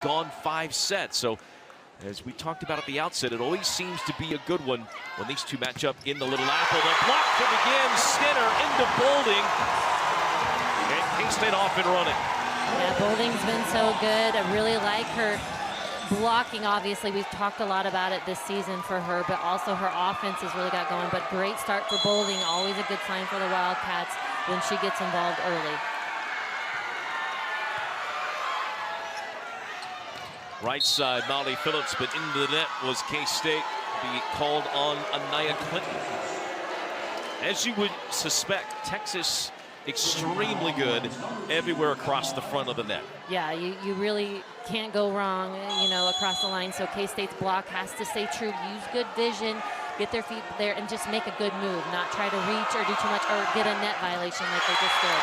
gone 5 sets. So as we talked about at the outset, it always seems to be a good one when these two match up in the Little Apple. The block to begin, Skinner into Boulding, and K-State off and running. Yeah, Boulding's been so good. I really like her blocking. Obviously, we've talked a lot about it this season for her, but also her offense has really got going. But great start for Boulding, always a good sign for the Wildcats when she gets involved early. Right side, Molly Phillips, but into the net was K-State. Be called on Anaya Clinton. As you would suspect, Texas extremely good everywhere across the front of the net. Yeah, you really can't go wrong, you know, across the line. So K-State's block has to stay true. Use good vision, get their feet there, and just make a good move. Not try to reach or do too much or get a net violation like they just did.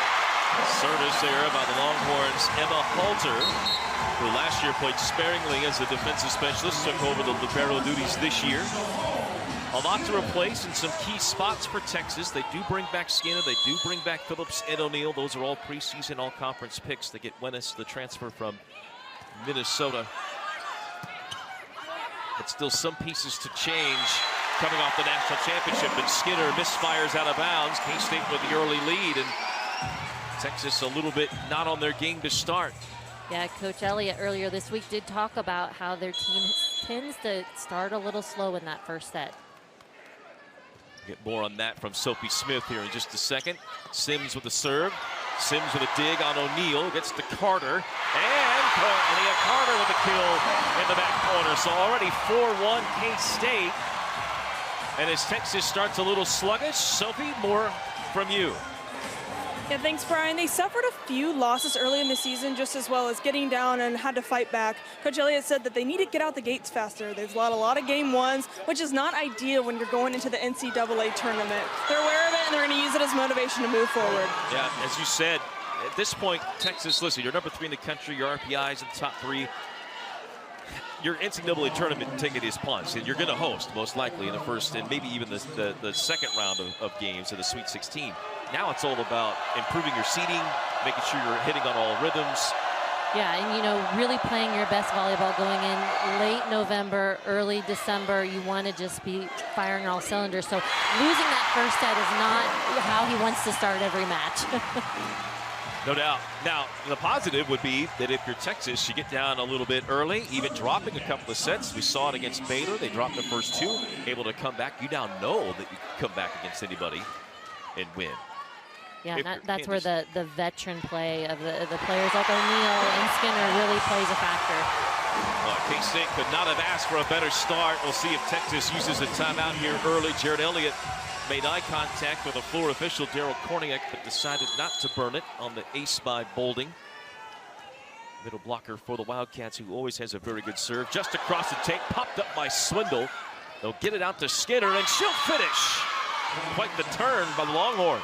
Service there by the Longhorns, Emma Halter, who last year played sparingly as a defensive specialist, took over the libero duties this year. A lot to replace in some key spots for Texas. They do bring back Skinner. They do bring back Phillips and O'Neal. Those are all preseason all-conference picks. They get Wennis, the transfer from Minnesota. But still some pieces to change coming off the national championship. And Skinner misfires out of bounds. K-State with the early lead. And Texas a little bit not on their game to start. Yeah, Coach Elliott earlier this week did talk about how their team tends to start a little slow in that first set. Get more on that from Sophie Smith here in just a second. Sims with the serve. Sims with a dig on O'Neal. Gets to Carter. And Ania Carter with a kill in the back corner. So already 4-1 K-State. And as Texas starts a little sluggish, Sophie, more from you. Yeah, thanks, Brian. They suffered a few losses early in the season, just as well as getting down and had to fight back. Coach Elliott said that they need to get out the gates faster. They've lost a lot of game ones, which is not ideal when you're going into the NCAA tournament. They're aware of it, and they're going to use it as motivation to move forward. Yeah, as you said, at this point, Texas, listen, you're number 3 in the country, your RPI is in the top 3. Your NCAA tournament ticket is punched, and you're going to host, most likely, in the first and maybe even the second round of games of the Sweet 16. Now it's all about improving your seeding, making sure you're hitting on all rhythms. Yeah, and you know, really playing your best volleyball going in late November, early December. You want to just be firing all cylinders. So losing that first set is not how he wants to start every match. No doubt. Now, the positive would be that if you're Texas, you get down a little bit early, even dropping a couple of sets. We saw it against Baylor. They dropped the first 2, able to come back. You now know that you can come back against anybody and win. Yeah, that's where the veteran play of the players like O'Neal and Skinner really plays a factor. K-State could not have asked for a better start. We'll see if Texas uses a timeout here early. Jared Elliott made eye contact with a floor official, Daryl Korniak, but decided not to burn it on the ace by Boulding. Middle blocker for the Wildcats, who always has a very good serve. Just across the tape, popped up by Swindle. They'll get it out to Skinner, and she'll finish. Quite the turn by the Longhorns.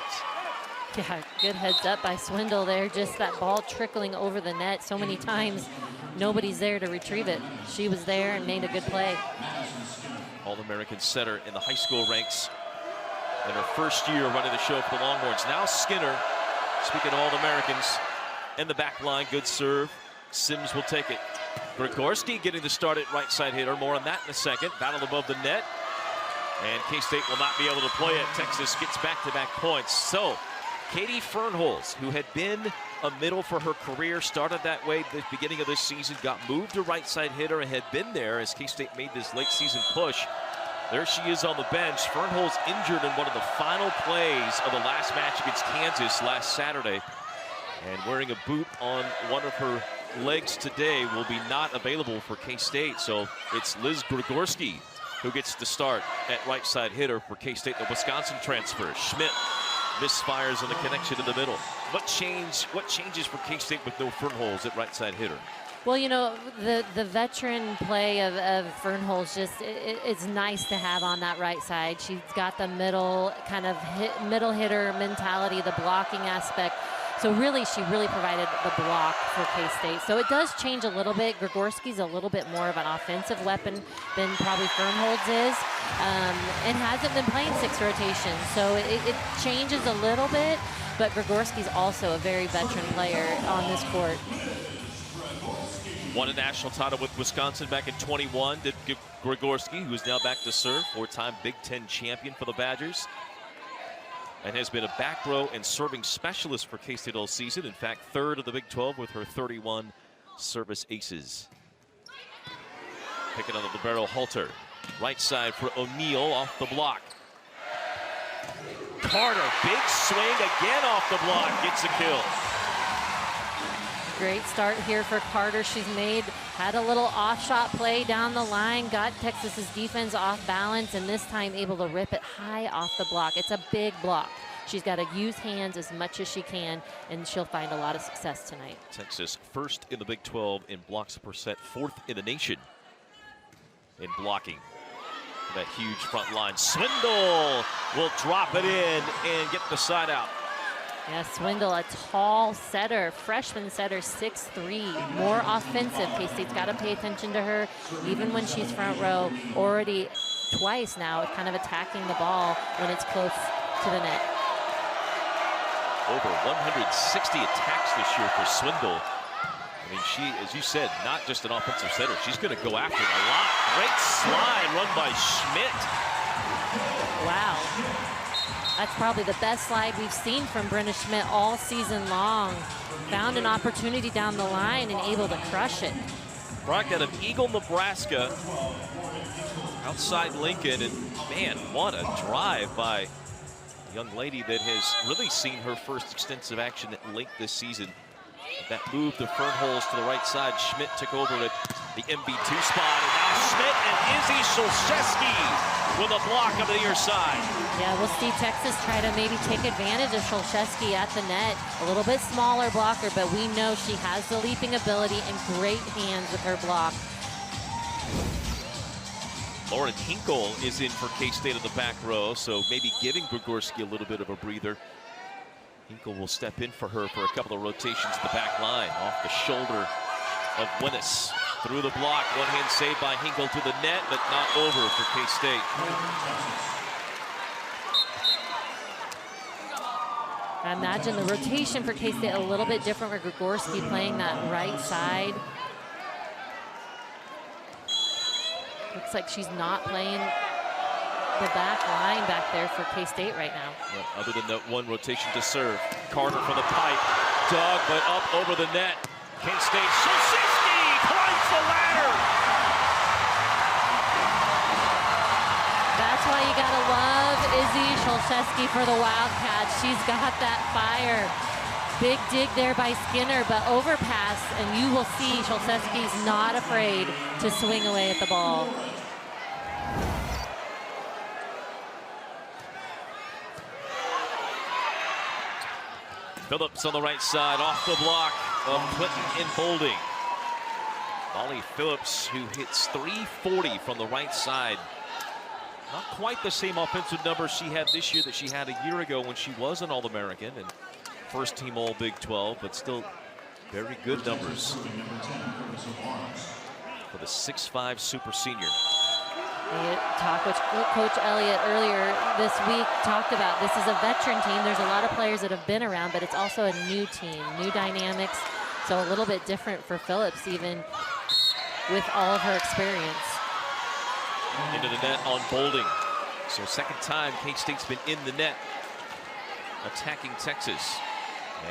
Yeah, good heads up by Swindle there. Just that ball trickling over the net so many times. Nobody's there to retrieve it. She was there and made a good play. All-American setter in the high school ranks. In her first year running the show for the Longhorns. Now Skinner, speaking of All-Americans, in the back line, good serve. Sims will take it. Gregorski getting the start at right side hitter. More on that in a second. Battle above the net. And K-State will not be able to play it. Texas gets back-to-back points. So, Katie Fernholz, who had been a middle for her career, started that way at the beginning of this season, got moved to right side hitter and had been there as K-State made this late season push. There she is on the bench. Fernholz injured in one of the final plays of the last match against Kansas last Saturday. And wearing a boot on one of her legs today will be not available for K-State. So it's Liz Gregorski who gets the start at right side hitter for K-State, the Wisconsin transfer. Schmidt misfires on the connection in the middle. What changes for K-State with no Fernholz at right side hitter? Well, you know, the veteran play of Fernholz just it's nice to have on that right side. She's got the middle kind of middle hitter mentality, the blocking aspect. So really, she really provided the block for K-State. So it does change a little bit. Gregorski's a little bit more of an offensive weapon than probably Fernholz is, and hasn't been playing 6 rotations. So it changes a little bit, but Gregorski's also a very veteran player on this court. Won a national title with Wisconsin back in 21. Did Grigorski, who's now back to serve, 4-time Big Ten champion for the Badgers. And has been a back row and serving specialist for K-State all season. In fact, third of the Big 12 with her 31 service aces. Picking on the libero Halter. Right side for O'Neal off the block. Carter, big swing again off the block, gets a kill. Great start here for Carter. She's had a little off shot play down the line, got Texas's defense off balance, and this time able to rip it high off the block. It's a big block. She's got to use hands as much as she can, and she'll find a lot of success tonight. Texas first in the Big 12 in blocks per set, fourth in the nation in blocking. That huge front line. Swindle will drop it in and get the side out. Yeah, Swindle, a tall setter, freshman setter, 6'3", more offensive. K-State's got to pay attention to her, even when she's front row. Already twice now, kind of attacking the ball when it's close to the net. Over 160 attacks this year for Swindle. I mean, she, as you said, not just an offensive setter. She's going to go after it a lot. Great slide run by Schmidt. Wow. That's probably the best slide we've seen from Brenna Schmidt all season long. Found an opportunity down the line and able to crush it. Brock out of Eagle, Nebraska, outside Lincoln, and man, what a drive by a young lady that has really seen her first extensive action at Link this season. That move to Fernholz to the right side. Schmidt took over at the MB2 spot, and now Schmidt and Izzy Szulczewski with a block on the near side. Yeah, we'll see Texas try to maybe take advantage of Szulczewski at the net. A little bit smaller blocker, but we know she has the leaping ability and great hands with her block. Lauren Hinkle is in for K-State in the back row, so maybe giving Grigorski a little bit of a breather. Hinkle will step in for her for a couple of rotations in the back line. Off the shoulder of Winnes. Through the block, one-hand save by Hinkle to the net, but not over for K-State. I imagine the rotation for K-State a little bit different with Grigorski playing that right side. Looks like she's not playing the back line back there for K-State right now. Well, other than that one rotation to serve. Carter from the pipe. Dug, but up over the net. K-State. Szulczewski climbs the ladder. That's why you gotta love Izzy Szulczewski for the Wildcats. She's got that fire. Big dig there by Skinner, but overpass, and you will see Szulczewski's not afraid to swing away at the ball. Phillips on the right side, off the block of Clinton and Bolding. Molly Phillips, who hits .340 from the right side. Not quite the same offensive numbers she had this year that she had a year ago when she was an All-American and first team All Big 12, but still very good numbers for the 6'5" super senior. Coach Elliott earlier this week talked about this is a veteran team. There's a lot of players that have been around, but it's also a new team, new dynamics. So a little bit different for Phillips, even with all of her experience. Into the net on Bolding. So second time K-State's been in the net attacking Texas.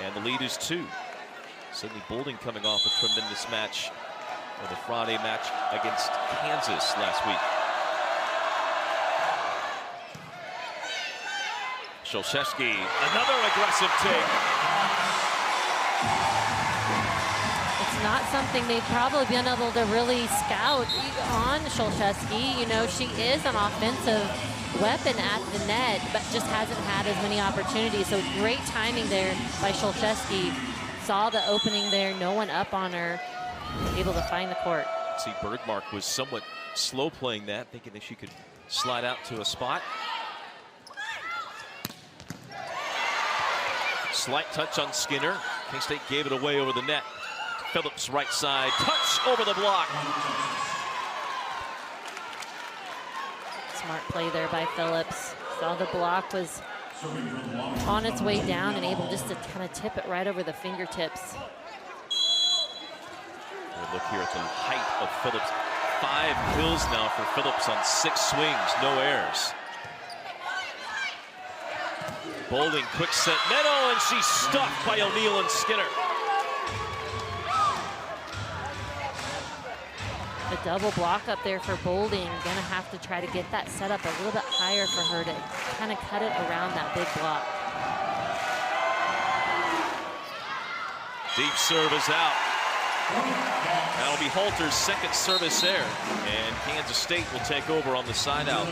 And the lead is 2. Sydney Bolding coming off a tremendous match in the Friday match against Kansas last week. Szulczewski, another aggressive take. It's not something they've probably been able to really scout on Szulczewski. You know, she is an offensive weapon at the net, but just hasn't had as many opportunities. So great timing there by Szulczewski. Saw the opening there, no one up on her, able to find the court. See, Bergmark was somewhat slow playing that, thinking that she could slide out to a spot. Slight touch on Skinner. K-State gave it away over the net. Phillips right side, touch over the block. Smart play there by Phillips. Saw the block was on its way down and able just to kind of tip it right over the fingertips. Look here at the height of Phillips. 5 kills now for Phillips on 6 swings, no errors. Boulding, quick set, Meadow, and she's stuffed by O'Neal and Skinner. The double block up there for Boulding. Gonna have to try to get that set up a little bit higher for her to kind of cut it around that big block. Deep serve is out. That'll be Halter's second service there. And Kansas State will take over on the side out.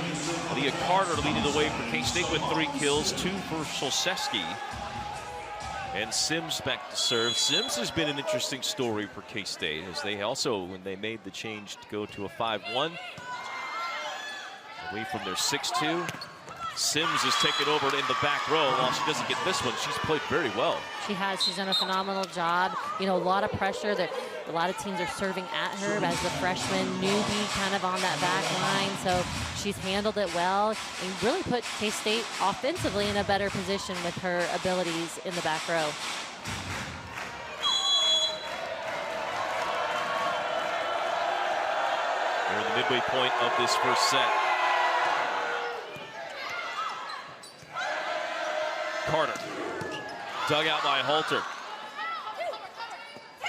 Leah Carter leading the way for K-State with 3 kills, 2 for Szolszewski. And Sims back to serve. Sims has been an interesting story for K-State, as they also, when they made the change to go to a 5-1, away from their 6-2. Sims is taken over in the back row. While she doesn't get this one, she's played very well. She has. She's done a phenomenal job. You know, a lot of pressure. That a lot of teams are serving at her as the freshman newbie kind of on that back line. So she's handled it well and really put K-State offensively in a better position with her abilities in the back row. We're in the midway point of this first set. Carter, dug out by Halter.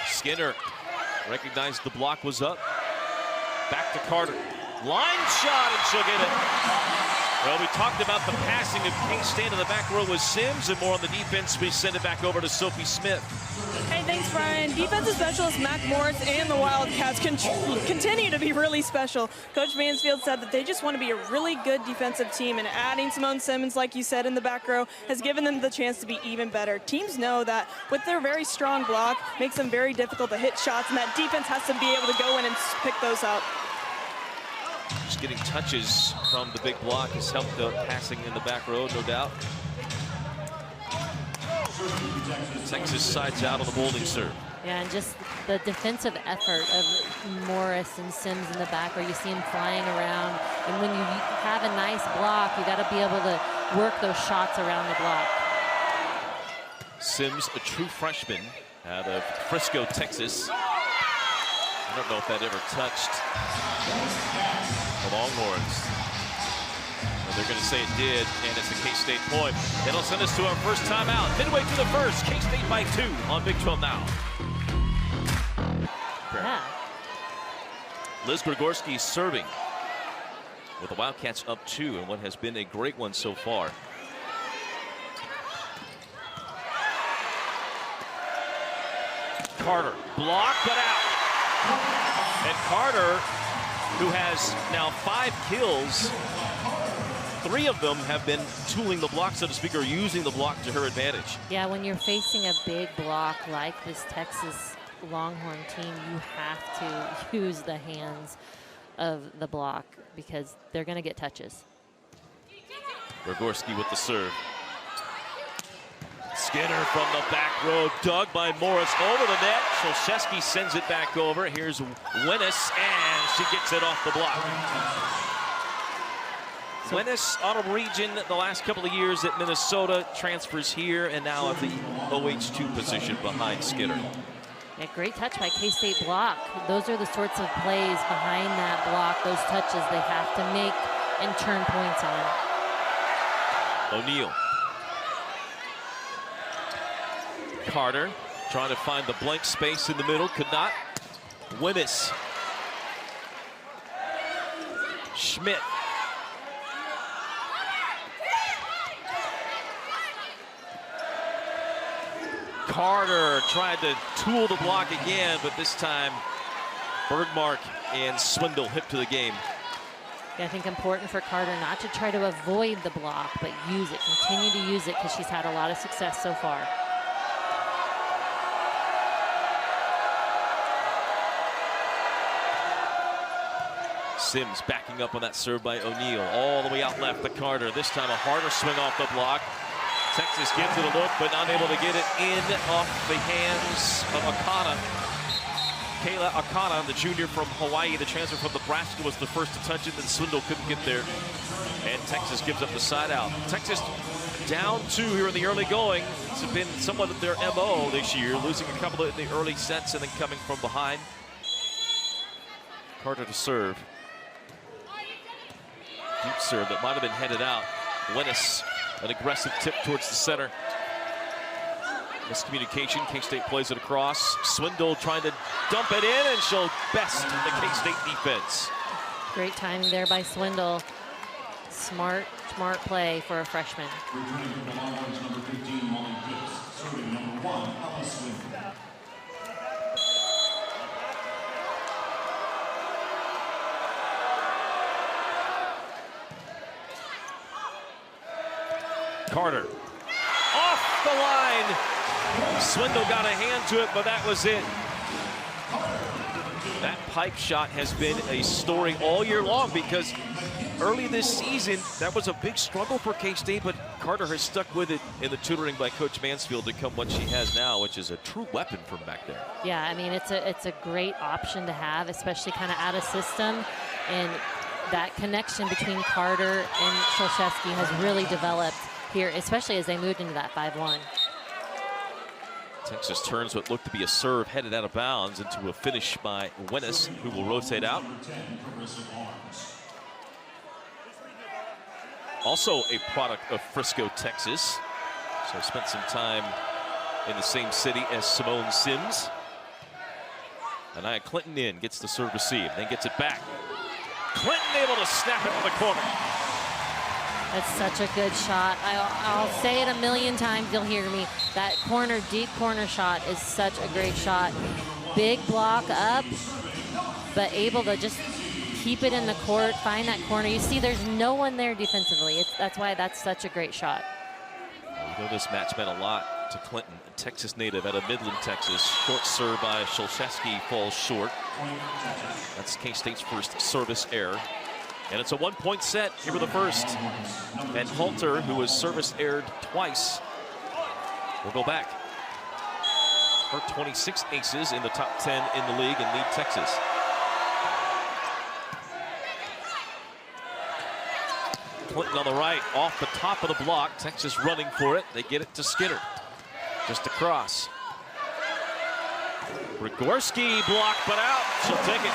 Skinner recognized the block was up. Back to Carter. Line shot, and she'll get it. Well, we talked about the passing of K-State in the back row with Sims, and more on the defense. We send it back over to Sophie Smith. Hey, thanks, Brian. Defensive specialist Mac Morris and the Wildcats continue to be really special. Coach Mansfield said that they just want to be a really good defensive team, and adding Simone Simmons, like you said, in the back row has given them the chance to be even better. Teams know that with their very strong block, makes them very difficult to hit shots, and that defense has to be able to go in and pick those up. Just getting touches from the big block has helped the passing in the back row, no doubt. Texas sides out on the Boulding serve. Yeah, and just the defensive effort of Morris and Sims in the back where you see them flying around. And when you have a nice block, you got to be able to work those shots around the block. Sims, a true freshman out of Frisco, Texas. I don't know if that ever touched the Longhorns. Well, they're going to say it did, and it's a K-State point. It'll send us to our first timeout. Midway through the first, K-State by 2 on Big 12 Now. Yeah. Liz Gregorski serving with the Wildcats up 2 in what has been a great one so far. Carter, block, but out. And Carter, who has now 5 kills, 3 of them have been tooling the block, so to speak, or using the block to her advantage. Yeah, when you're facing a big block like this Texas Longhorn team, you have to use the hands of the block because they're going to get touches. Gregorski with the serve. Skinner from the back row, dug by Morris over the net. Szolszewski sends it back over. Here's Winnis, and she gets it off the block. Winnis, Autumn Region, the last couple of years at Minnesota, transfers here, and now at the OH2 position behind Skinner. Yeah, great touch by K-State block. Those are the sorts of plays behind that block, those touches they have to make and turn points on. O'Neal. Carter trying to find the blank space in the middle, could not. Winnis. Schmidt. Carter tried to tool the block again, but this time Bergmark and Swindle hip to the game. Yeah, I think important for Carter not to try to avoid the block, but use it, continue to use it because she's had a lot of success so far. Sims backing up on that serve by O'Neal, all the way out left to Carter. This time a harder swing off the block. Texas gives it a look, but unable to get it in off the hands of Akana. Kayla Akana, the junior from Hawaii, the transfer from Nebraska, was the first to touch it, then Swindle couldn't get there. And Texas gives up the side out. Texas down 2 here in the early going. It's been somewhat of their MO this year, losing a couple in the early sets and then coming from behind. Carter to serve. Deep serve that might have been headed out. Wennis, an aggressive tip towards the center. Miscommunication, K-State plays it across. Swindle trying to dump it in, and she'll best the K-State defense. Great timing there by Swindle. Smart play for a freshman. Carter off the line. Swindle got a hand to it, but that was it. That pipe shot has been a story all year long, because early this season, that was a big struggle for K-State, but Carter has stuck with it in the tutoring by Coach Mansfield to come what she has now, which is a true weapon from back there. Yeah, I mean, it's a great option to have, especially kind of out of system. And that connection between Carter and Szolszewski has really developed here, especially as they moved into that 5-1. Texas turns what looked to be a serve headed out of bounds into a finish by Wennis, who will rotate out. Also a product of Frisco, Texas. So spent some time in the same city as Simone Sims. Anaya Clinton in, gets the serve received, then gets it back. Clinton able to snap it in the corner. That's such a good shot. I'll say it a million times, you'll hear me. That corner, deep corner shot is such a great shot. Big block up, but able to just keep it in the court, find that corner. You see there's no one there defensively. That's why that's such a great shot. You know, this match meant a lot to Clinton, a Texas native out of Midland, Texas. Short serve by Szolszewski falls short. That's K-State's first service error. And it's a 1-point set here for the first. And Halter, who has service erred twice, will go back. Her 26 aces in the top 10 in the league and lead Texas. Clinton on the right, off the top of the block. Texas running for it. They get it to Skinner. Just across. Grigorski blocked, but out. She'll take it.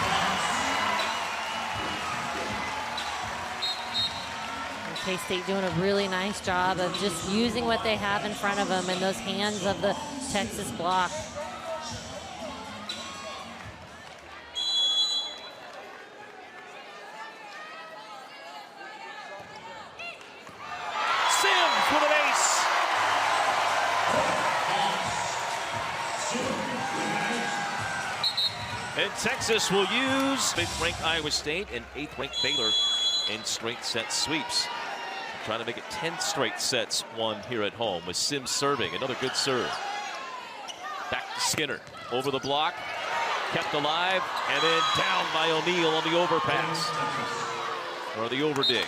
K-State doing a really nice job of just using what they have in front of them and those hands of the Texas block. Sims with an ace. And Texas will use 5th-ranked Iowa State and 8th-ranked Baylor in straight set sweeps. Trying to make it 10 straight sets won here at home with Sims serving. Another good serve. Back to Skinner. Over the block. Kept alive. And then down by O'Neal on the overpass. Or the overdig.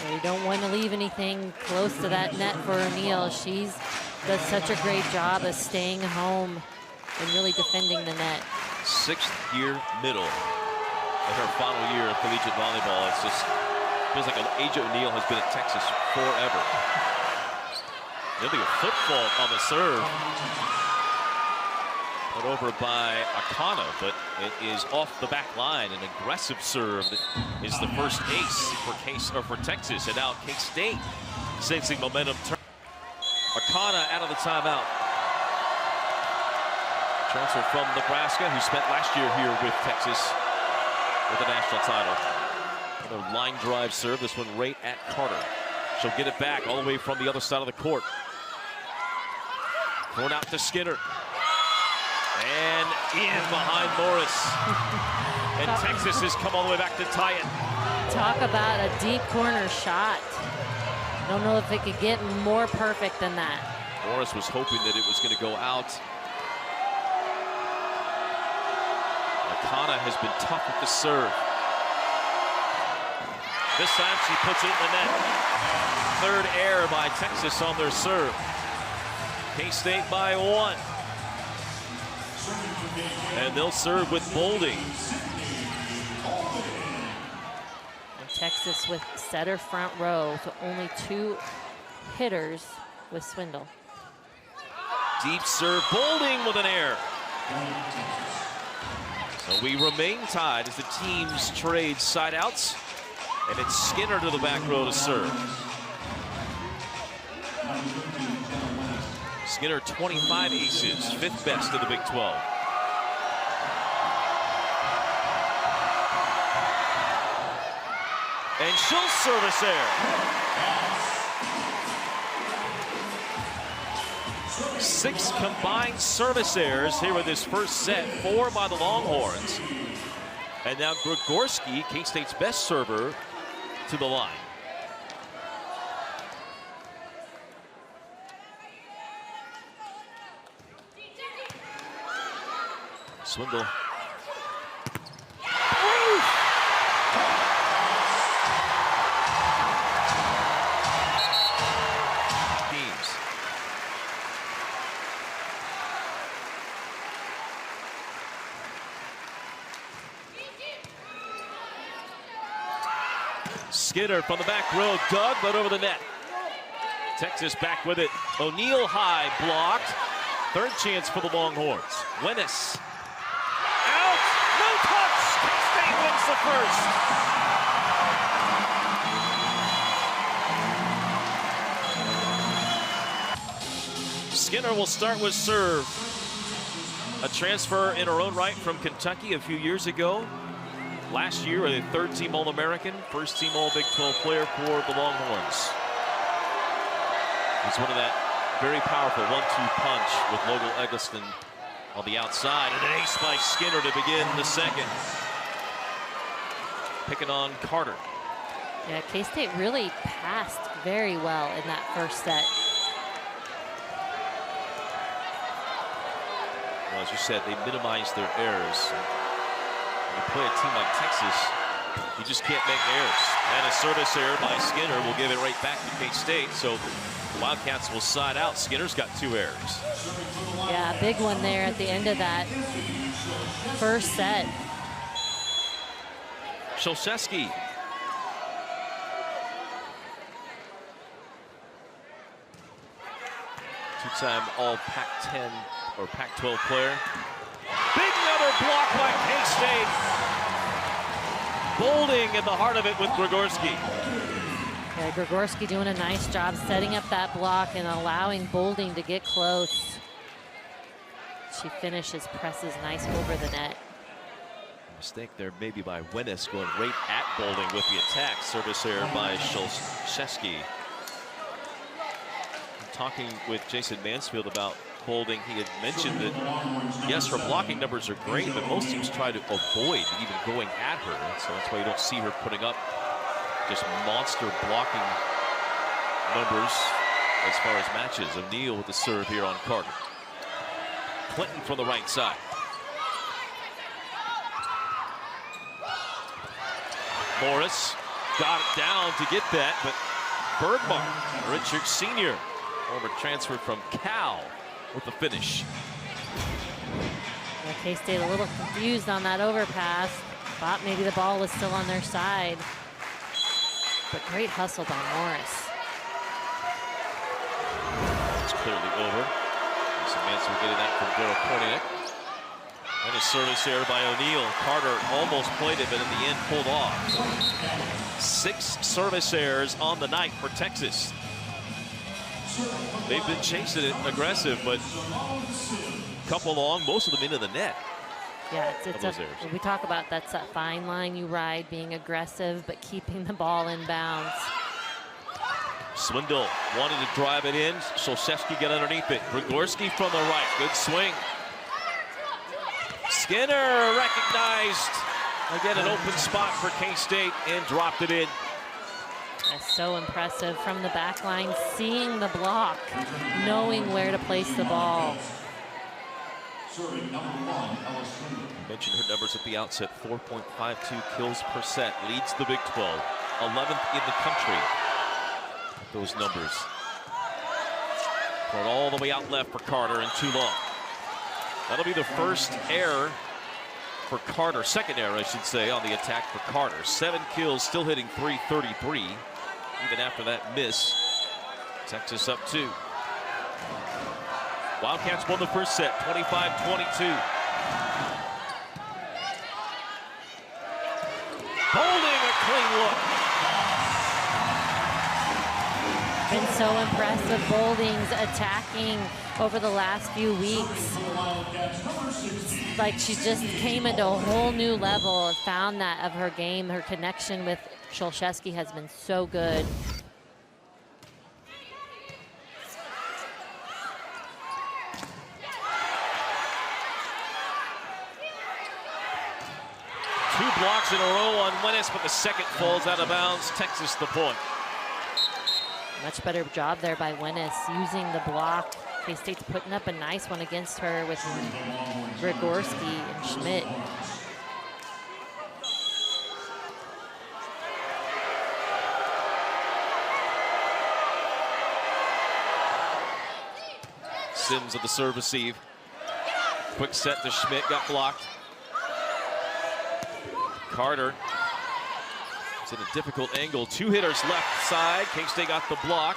Yeah, you don't want to leave anything close to that net for O'Neal. She's does such a great job of staying home and really defending the net. 6th year middle in her final year of collegiate volleyball. It's just feels like Aja O'Neal has been at Texas forever. There'll be a foot fault on the serve. Put over by Akana, but it is off the back line. An aggressive serve that is the first ace for Texas, and now K-State sensing momentum. Akana out of the timeout. Transfer from Nebraska, who spent last year here with Texas with the national title. Another line drive serve, this one right at Carter. She'll get it back all the way from the other side of the court. Thrown out to Skinner. And in behind Morris. And Texas has come all the way back to tie it. Talk about a deep corner shot. Don't know if it could get more perfect than that. Morris was hoping that it was going to go out. Akana has been tough with the serve. This time she puts it in the net. 3rd error by Texas on their serve. K-State by 1. And they'll serve with Bolding. And Texas with setter front row, so only 2 hitters with Swindle. Deep serve, Bolding with an error. And we remain tied as the teams trade side outs. And it's Skinner to the back row to serve. Skinner 25 aces, 5th best in the Big 12. And she'll service error. 6 combined service errors here with this first set, 4 by the Longhorns. And now Grigorski, K-State's best server, to the line. Swindle. Skinner from the back row, dug, but over the net. Texas back with it. O'Neal high, blocked. 3rd chance for the Longhorns. Wennis. Out! No touch! K-State wins the first. Skinner will start with serve. A transfer in her own right from Kentucky a few years ago. Last year, a 3rd-team All-American, 1st-team All-Big 12 player for the Longhorns. He's one of that very powerful 1-2 punch with Logan Eggleston on the outside. And an ace by Skinner to begin the second. Picking on Carter. Yeah, K-State really passed very well in that first set. Well, as you said, they minimized their errors. When you play a team like Texas, you just can't make errors. And a service error by Skinner will give it right back to K-State. So the Wildcats will side out. Skinner's got 2 errors. Yeah, big one there at the end of that first set. Sholszewski. Two-time all Pac-10 or Pac-12 player. Big another block by K-State. Bolding at the heart of it with Grigorski. Yeah, Grigorski doing a nice job setting up that block and allowing Bolding to get close. She finishes, presses nice over the net. Mistake there maybe by Wennis going right at Bolding with the attack. Service error by Sholszewski. Talking with Jason Mansfield about Bolding, he had mentioned that, yes, her blocking numbers are great, but most teams try to avoid even going at her. So that's why you don't see her putting up just monster blocking numbers as far as matches. O'Neal with the serve here on Carter. Clinton from the right side. Morris got it down to get that, but Bergman, Richard Sr., former transfer from Cal, with the finish. Yeah, K-State a little confused on that overpass. Thought maybe the ball was still on their side. But great hustle by Morris. It's clearly over. Some Mansfield getting that from Dora Korniak. And a service error by O'Neal. Carter almost played it, but in the end pulled off. 6 service errors on the night for Texas. They've been chasing it aggressive, but a couple long, most of them into the net. Yeah, we talk about that's that fine line you ride, being aggressive, but keeping the ball in bounds. Swindle wanted to drive it in. Sholszewski got underneath it. Grigorski from the right. Good swing. Skinner recognized. Again, an open spot for K-State and dropped it in. That's so impressive from the back line, seeing the block, knowing where to place the ball. Mentioned her numbers at the outset. 4.52 kills per set. Leads the Big 12. 11th in the country. Those numbers. Thrown all the way out left for Carter and too long. That'll be the first error for Carter. Second error, I should say, on the attack for Carter. 7 kills, still hitting .333. Even after that miss. Texas up 2. Wildcats won the first set, 25-22. look. Been so impressed with Bolding's attacking over the last few weeks. Like she just came into a whole new level, found that of her game. Her connection with Sholszewski has been so good. Two blocks in a row on Winnis, but the second falls out of bounds. Texas the point. Much better job there by Winnis, using the block. K-State's putting up a nice one against her with Grigorski and Schmidt. Sims at the serve receive. Quick set to Schmidt, got blocked. Carter. It's in a difficult angle. Two hitters left side. K-State got the block.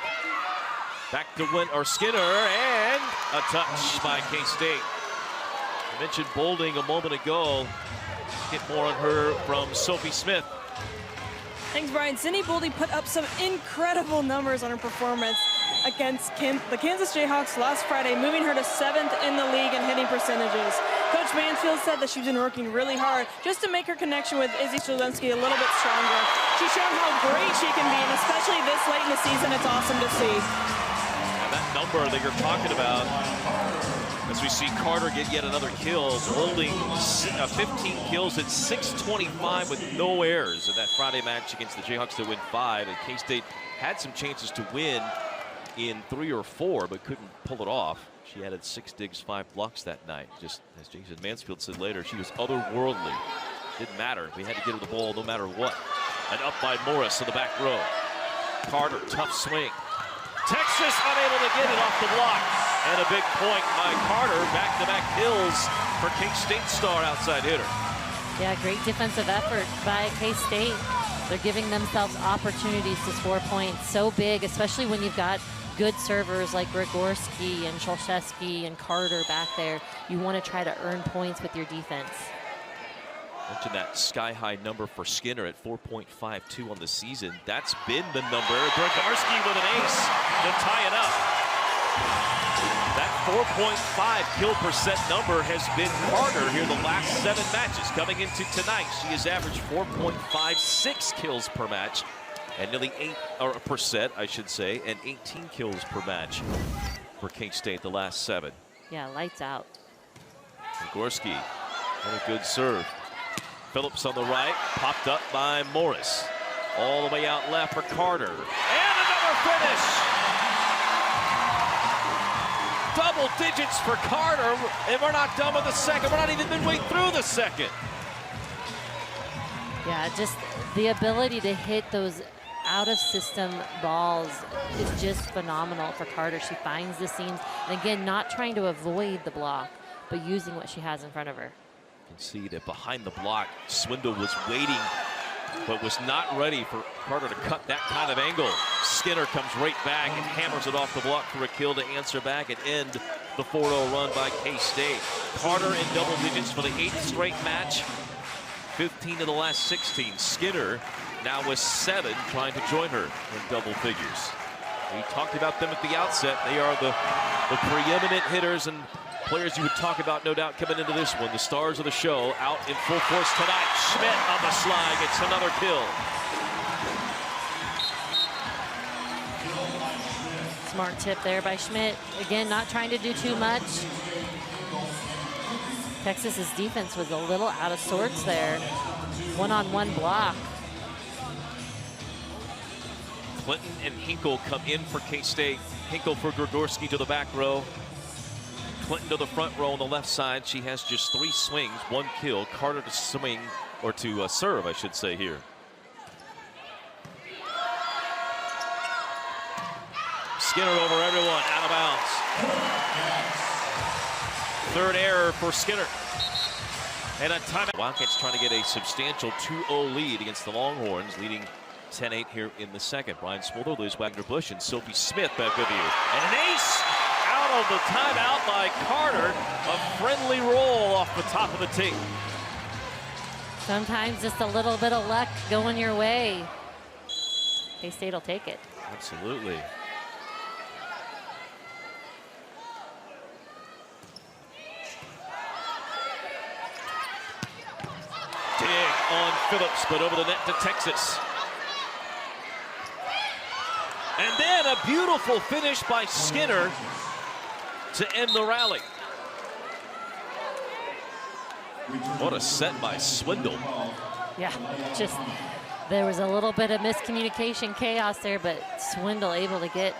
Back to Skinner, and a touch by K-State. I mentioned Bolding a moment ago. Get more on her from Sophie Smith. Thanks, Brian. Cindy Bolding put up some incredible numbers on her performance against the Kansas Jayhawks last Friday, moving her to 7th in the league in hitting percentages. Coach Mansfield said that she's been working really hard just to make her connection with Izzy Strzelenski a little bit stronger. She's shown how great she can be, and especially this late in the season, it's awesome to see. And that number that you're talking about, as we see Carter get yet another kill, holding 15 kills at 625 with no errors in that Friday match against the Jayhawks to win 5. And K-State had some chances to win in 3 or 4, but couldn't pull it off. She added 6 digs, 5 blocks that night. Just as Jason Mansfield said later, she was otherworldly. Didn't matter. We had to get her the ball no matter what. And up by Morris in the back row. Carter, tough swing. Texas unable to get it off the block. And a big point by Carter. Back-to-back kills for K-State star outside hitter. Yeah, great defensive effort by K-State. They're giving themselves opportunities to score points so big, especially when you've got good servers like Grigorski and Sholszewski and Carter back there. You want to try to earn points with your defense. Mentioned that sky-high number for Skinner at 4.52 on the season. That's been the number. Grigorski with an ace to tie it up. That 4.5 kill percent number has been Carter here the last 7 matches. Coming into tonight, she has averaged 4.56 kills per match, and nearly 8% I should say, and 18 kills per match for K-State the last 7. Yeah, lights out. Grigorski, and a good serve. Phillips on the right, popped up by Morris. All the way out left for Carter. And another finish! Double digits for Carter, and we're not done with the second. We're not even midway through the second. Yeah, just the ability to hit those out-of-system balls is just phenomenal for Carter. She finds the seams, and again, not trying to avoid the block, but using what she has in front of her. You can see that behind the block, Swindle was waiting, but was not ready for Carter to cut that kind of angle. Skinner comes right back and hammers it off the block for a kill to answer back and end the 4-0 run by K-State. Carter in double digits for the 8th straight match. 15 of the last 16. Skinner now with 7, trying to join her in double figures. We talked about them at the outset. They are the preeminent hitters and players you would talk about, no doubt, coming into this one. The stars of the show out in full force tonight. Schmidt on the slide gets another kill. Smart tip there by Schmidt. Again, not trying to do too much. Texas's defense was a little out of sorts there. One-on-one block. Clinton and Hinkle come in for K-State. Hinkle for Grigorski to the back row. Clinton to the front row on the left side. She has just 3 swings, 1 kill. Carter to swing, or to serve, I should say here. Skinner over everyone, out of bounds. 3rd error for Skinner. And a timeout. Wildcats trying to get a substantial 2-0 lead against the Longhorns, leading 10-8 here in the second. Brian Smolder, Liz Wagner-Bush, and Sophie Smith back with you. And an ace out of the timeout by Carter. A friendly roll off the top of the tee. Sometimes just a little bit of luck going your way. K-State will take it. Absolutely. Dig on Phillips, but over the net to Texas. And then a beautiful finish by Skinner to end the rally. What a set by Swindle. Yeah, just there was a little bit of miscommunication, chaos there, but Swindle able to get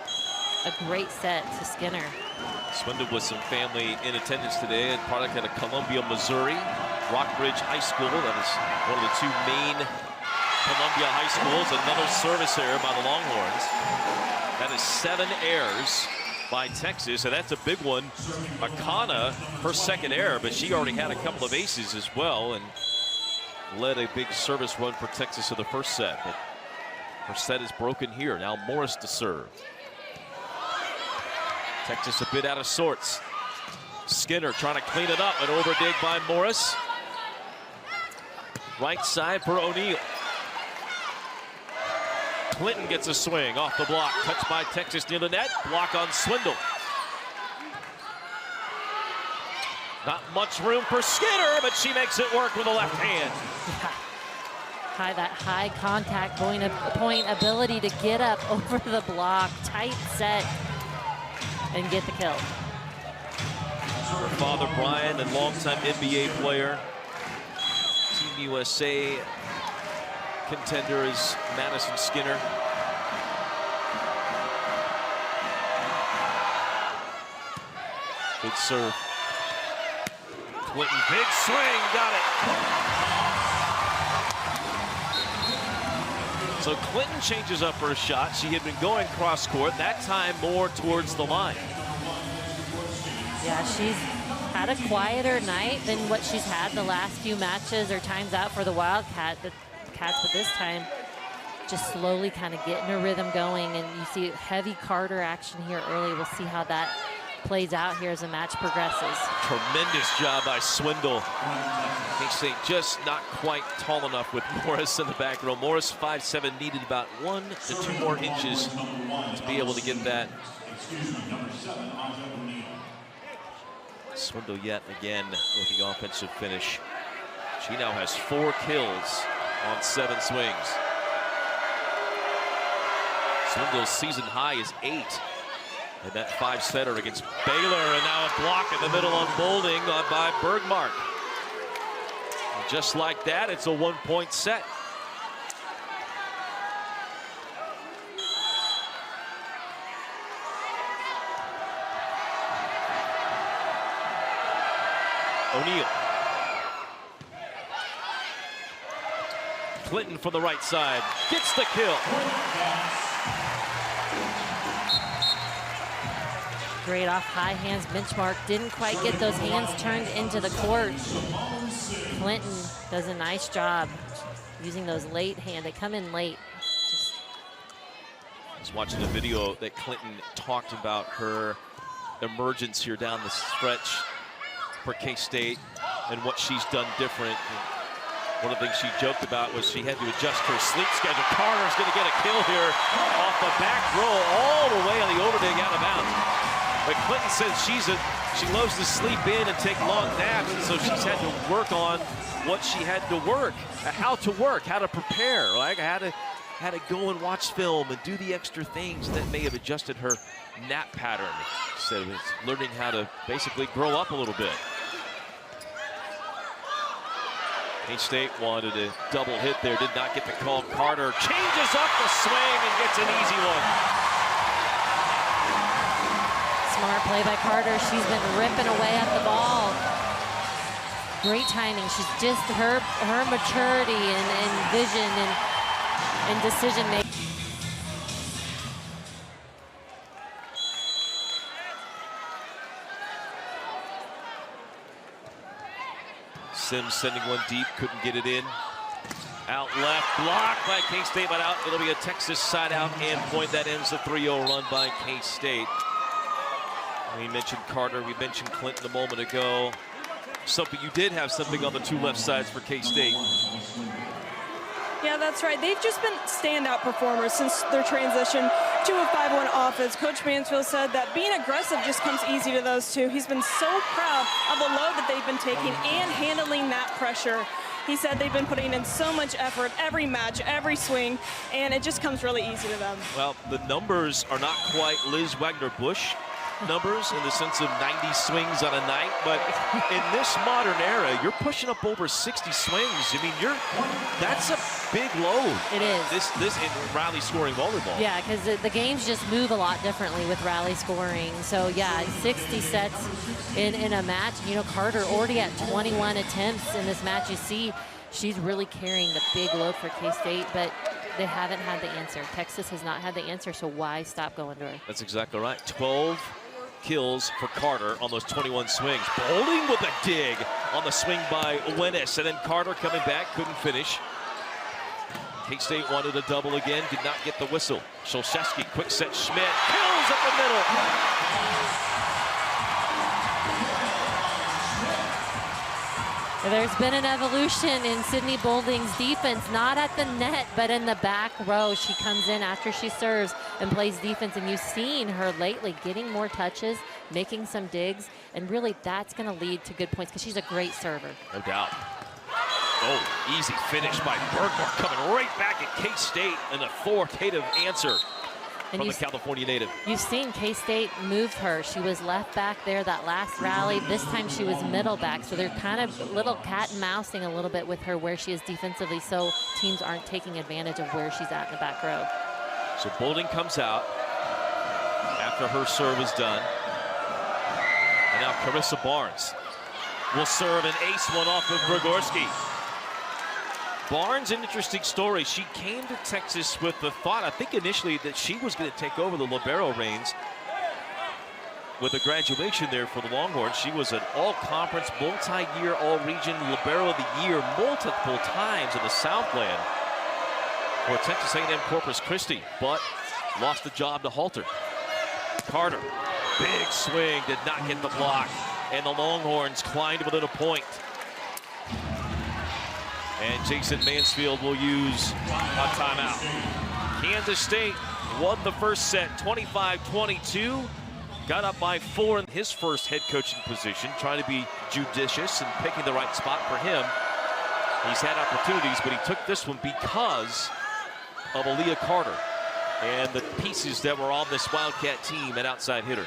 a great set to Skinner. Swindle with some family in attendance today, and product out of Columbia, Missouri. Rockbridge High School, that is one of the two main Columbia high schools. Another service error by the Longhorns. That is 7 errors by Texas, and that's a big one. Akana, her second error, but she already had a couple of aces as well, and led a big service run for Texas in the first set. But her set is broken here. Now Morris to serve. Texas a bit out of sorts. Skinner trying to clean it up. An overdig by Morris. Right side for O'Neal. Clinton gets a swing off the block. Touched by Texas near the net. Block on Swindle. Not much room for Skinner, but she makes it work with the left hand. Yeah. That high contact point ability to get up over the block. Tight set and get the kill. Her father, Brian, and longtime NBA player. Team USA contender is Madison Skinner. Good serve. Clinton, big swing, got it. So Clinton changes up her shot. She had been going cross court, that time more towards the line. Yeah, she's had a quieter night than what she's had the last few matches or times out for the Cats, but this time just slowly kind of getting her rhythm going, and you see heavy Carter action here early. We'll see how that plays out here as the match progresses. Tremendous job by Swindle. K-State just not quite tall enough with Morris in the back row. Morris, 5'7", needed about 1 to 2 more inches to be able to get that. Swindle yet again with the offensive finish. She now has 4 kills on 7 swings. Swindle's season high is 8. And that 5-setter against Baylor, and now a block in the middle on Bolding by Bergmark. And just like that, it's a 1-point set. O'Neal. Clinton from the right side gets the kill. Great off high hands benchmark. Didn't quite get those hands turned into the court. Clinton does a nice job using those late hands. They come in late. I was watching a video that Clinton talked about her emergence here down the stretch for K-State and what she's done different. And one of the things she joked about was she had to adjust her sleep schedule. Carter's going to get a kill here off the back row all the way on the overdig out of bounds. But Clinton says she loves to sleep in and take long naps, and so she's had to work on what she had to work, how to prepare, like how to go and watch film and do the extra things that may have adjusted her nap pattern. So it's learning how to basically grow up a little bit. K-State wanted a double hit there, did not get the call. Carter changes up the swing and gets an easy one. Smart play by Carter. She's been ripping away at the ball. Great timing. She's just her maturity and vision and decision making. Sims sending one deep, couldn't get it in. Out left, blocked by K-State, but out. It'll be a Texas side out and point. That ends the 3-0 run by K-State. We mentioned Carter, we mentioned Clinton a moment ago. You did have something on the 2 left sides for K-State. Yeah, that's right. They've just been standout performers since their transition to a 5-1 offense. Coach Mansfield said that being aggressive just comes easy to those two. He's been so proud of the load that they've been taking and handling that pressure. He said they've been putting in so much effort every match, every swing, and it just comes really easy to them. Well, the numbers are not quite Liz Wagner-Bush numbers in the sense of 90 swings on a night, but in this modern era, you're pushing up over 60 swings. I mean, that's a big load. It is. This in rally scoring volleyball. Yeah, because the games just move a lot differently with rally scoring. So yeah, 60 sets in a match. You know, Carter already at 21 attempts in this match. You see, she's really carrying the big load for K-State, but they haven't had the answer. Texas has not had the answer, so why stop going to her? That's exactly right. 12 kills for Carter on those 21 swings. Bowling with a dig on the swing by Wenis, and then Carter coming back, couldn't finish. K-State wanted a double again, did not get the whistle. Sholszewski, quick set, Schmidt, kills up the middle. There's been an evolution in Sydney Boulding's defense, not at the net, but in the back row. She comes in after she serves and plays defense, and you've seen her lately getting more touches, making some digs, and really that's going to lead to good points because she's a great server. No doubt. Oh, easy finish by Bergmore, coming right back at K-State, an authoritative answer from the California native. You've seen K-State move her. She was left back there that last rally. This time she was middle back, so they're kind of a little cat and mousing a little bit with her where she is defensively, so teams aren't taking advantage of where she's at in the back row. So Boulding comes out after her serve is done. And now Carissa Barnes will serve an ace one off of Gregorski. Barnes, an interesting story. She came to Texas with the thought, I think initially, that she was going to take over the libero reins. With a graduation there for the Longhorns, she was an all-conference, multi-year, all-region libero of the year multiple times in the Southland for Texas A&M Corpus Christi, but lost the job to Halter. Carter, big swing, did not get the block, and the Longhorns climbed within a point. And Jason Mansfield will use a timeout. Kansas State won the first set 25-22. Got up by 4 in his first head coaching position, trying to be judicious and picking the right spot for him. He's had opportunities, but he took this one because of Aaliyah Carter and the pieces that were on this Wildcat team at outside hitter.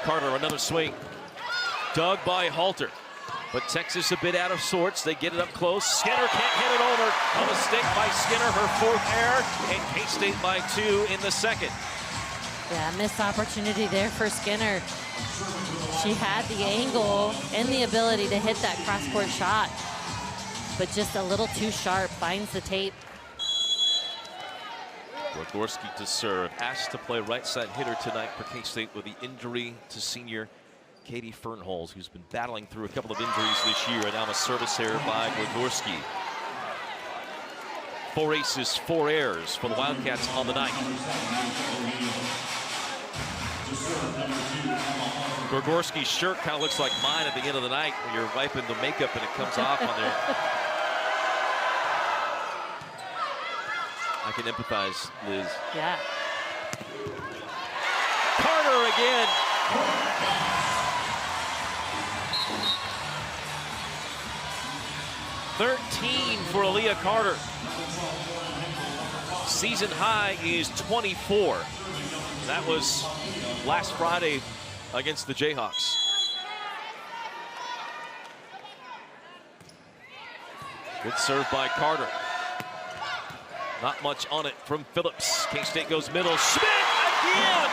Carter, another swing. Dug by Halter, but Texas a bit out of sorts. They get it up close. Skinner can't hit it over. A mistake by Skinner, her fourth error, and K-State by 2 in the second. Yeah, missed opportunity there for Skinner. She had the angle and the ability to hit that cross-court shot, but just a little too sharp, finds the tape. Gregorski to serve, asked to play right side hitter tonight for K-State with the injury to senior Katie Fernholz, who's been battling through a couple of injuries this year, and now a service error by Gregorski. 4 aces, 4 errors for the Wildcats on the night. Gregorski's shirt kind of looks like mine at the end of the night when you're wiping the makeup and it comes off on there. I can empathize, Liz. Yeah. Carter again. $13 for Aaliyah Carter. Season high is 24. That was last Friday against the Jayhawks. Good serve by Carter. Not much on it from Phillips. K-State goes middle. Schmidt again!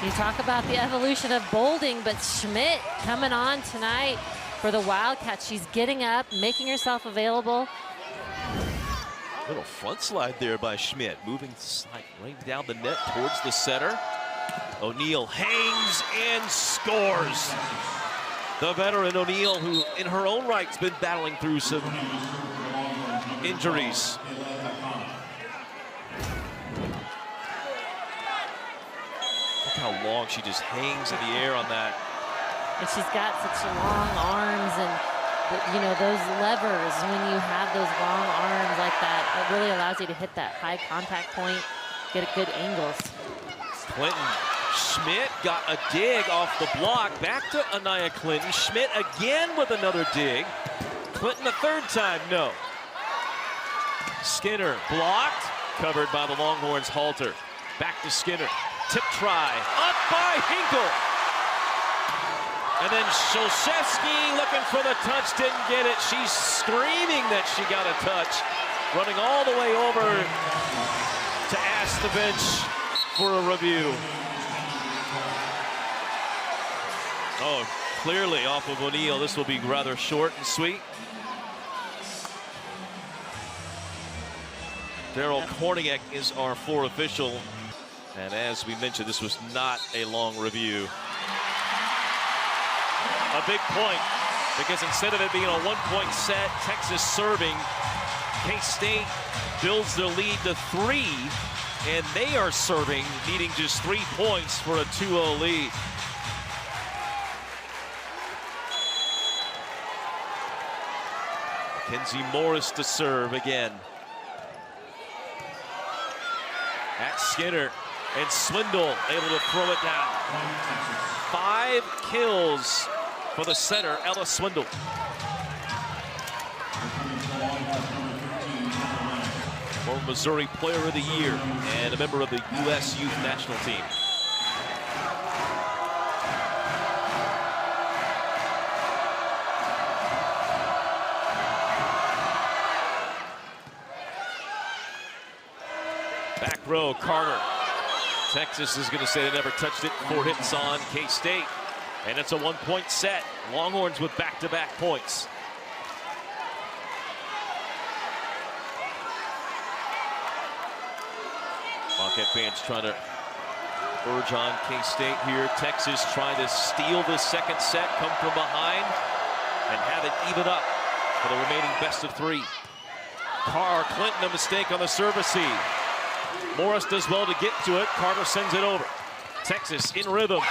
You talk about the evolution of Boulding, but Schmidt coming on tonight for the Wildcats. She's getting up, making herself available. Little front slide there by Schmidt, moving right down the net towards the center. O'Neal hangs and scores. The veteran O'Neal, who in her own right has been battling through some injuries. Look how long she just hangs in the air on that. And she's got such long arms, and you know, those levers, when you have those long arms like that, it really allows you to hit that high contact point, get a good angles. Clinton. Schmidt got a dig off the block. Back to Anaya Clinton. Schmidt again with another dig. Clinton a third time, no. Skinner blocked, covered by the Longhorns halter. Back to Skinner. Tip try, up by Hinkle. And then Szulczewski looking for the touch, didn't get it. She's screaming that she got a touch. Running all the way over to ask the bench for a review. Oh, clearly off of O'Neal. This will be rather short and sweet. Daryl Korniak is our floor official. And as we mentioned, this was not a long review. A big point, because instead of it being a one-point set, Texas serving, K-State builds their lead to 3, and they are serving, needing just 3 points for a 2-0 lead. Kenzie Morris to serve again. At Skinner, and Swindle able to throw it down. 5 kills for the center, Ella Swindle. Former Missouri Player of the Year and a member of the U.S. Youth National Team. Back row, Carter. Texas is going to say they never touched it. 4 hits on K-State. And it's a 1-point set. Longhorns with back-to-back points. Wildcat fans trying to urge on K-State here. Texas trying to steal this second set, come from behind, and have it even up for the remaining best of 3. Clinton a mistake on the service receive. Morris does well to get to it. Carter sends it over. Texas in rhythm.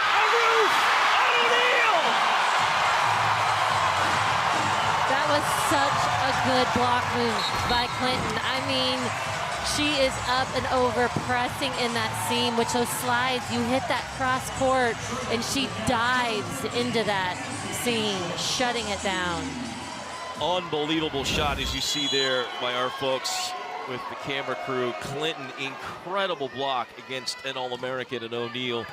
That was such a good block move by Clinton. I mean, she is up and over, pressing in that seam, which those slides, you hit that cross court, and she dives into that seam, shutting it down. Unbelievable shot, as you see there by our folks with the camera crew. Clinton, incredible block against an All-American and O'Neal.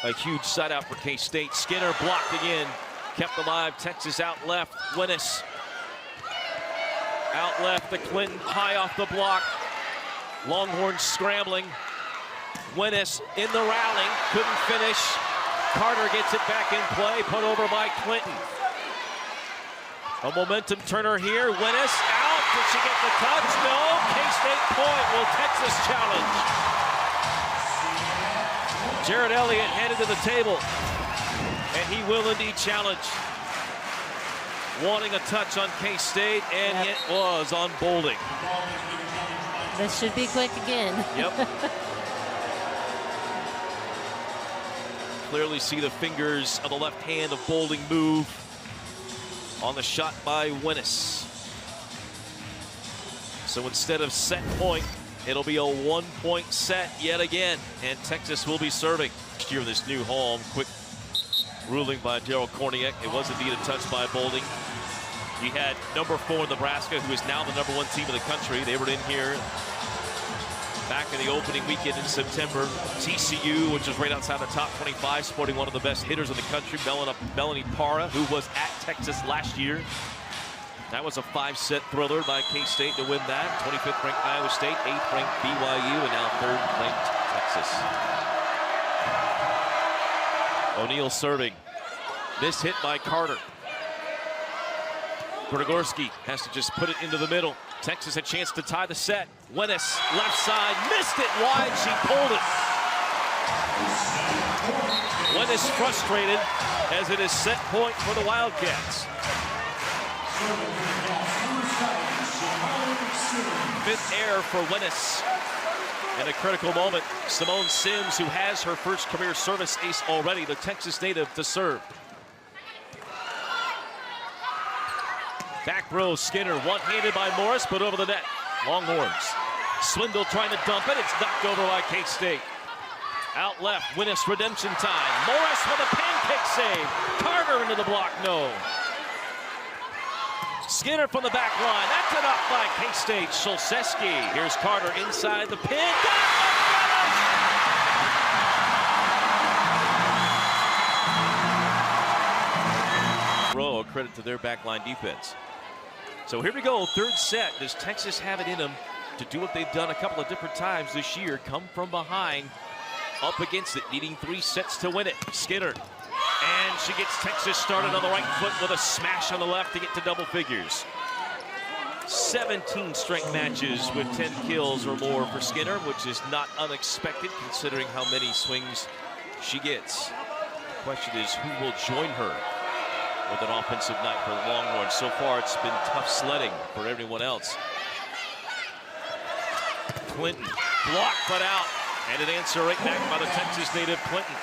A huge set out for K-State. Skinner blocked again, kept alive. Texas out left. Winnis out left to Clinton, high off the block. Longhorns scrambling. Winnis in the rally, couldn't finish. Carter gets it back in play, put over by Clinton. A momentum turner here. Winnis out. Did she get the touch? No. K-State point. Will Texas challenge? Jared Elliott headed to the table, and he will indeed challenge. Wanting a touch on K-State, and it was on Bolding. This should be quick again. Yep. Clearly see the fingers of the left hand of Bolding move on the shot by Winnis. So instead of set point, it'll be a 1-point set yet again, and Texas will be serving. Next year in this new home, quick ruling by Daryl Korniak. It was indeed a touch by Bolding. You had number 4 Nebraska, who is now the #1 team in the country. They were in here back in the opening weekend in September. TCU, which is right outside the top 25, sporting one of the best hitters in the country, Melanie Parra, who was at Texas last year. That was a 5-set thriller by K-State to win that. 25th ranked Iowa State, 8th ranked BYU, and now 3rd ranked Texas. O'Neal serving. This hit by Carter. Gregorski has to just put it into the middle. Texas a chance to tie the set. Winnis, left side, missed it wide, she pulled it. Winnis frustrated as it is set point for the Wildcats. 5th error for Winnis. In a critical moment, Simone Sims, who has her first career service ace already, the Texas native, to serve. Back row, Skinner, one-handed by Morris, but over the net. Longhorns. Swindle trying to dump it. It's knocked over by K-State. Out left, Winnis redemption time. Morris with a pancake save. Carter into the block, no. Skinner from the back line. That's it up by K-State. Szulceski. Here's Carter inside the pin. Row, credit to their backline defense. So here we go, third set. Does Texas have it in them to do what they've done a couple of different times this year? Come from behind, up against it, needing 3 sets to win it. Skinner. And she gets Texas started on the right foot with a smash on the left to get to double figures. 17 straight matches with 10 kills or more for Skinner, which is not unexpected considering how many swings she gets. The question is, who will join her with an offensive night for the Longhorns? So far, it's been tough sledding for everyone else. Clinton, blocked but out, and an answer right back by the Texas native, Clinton.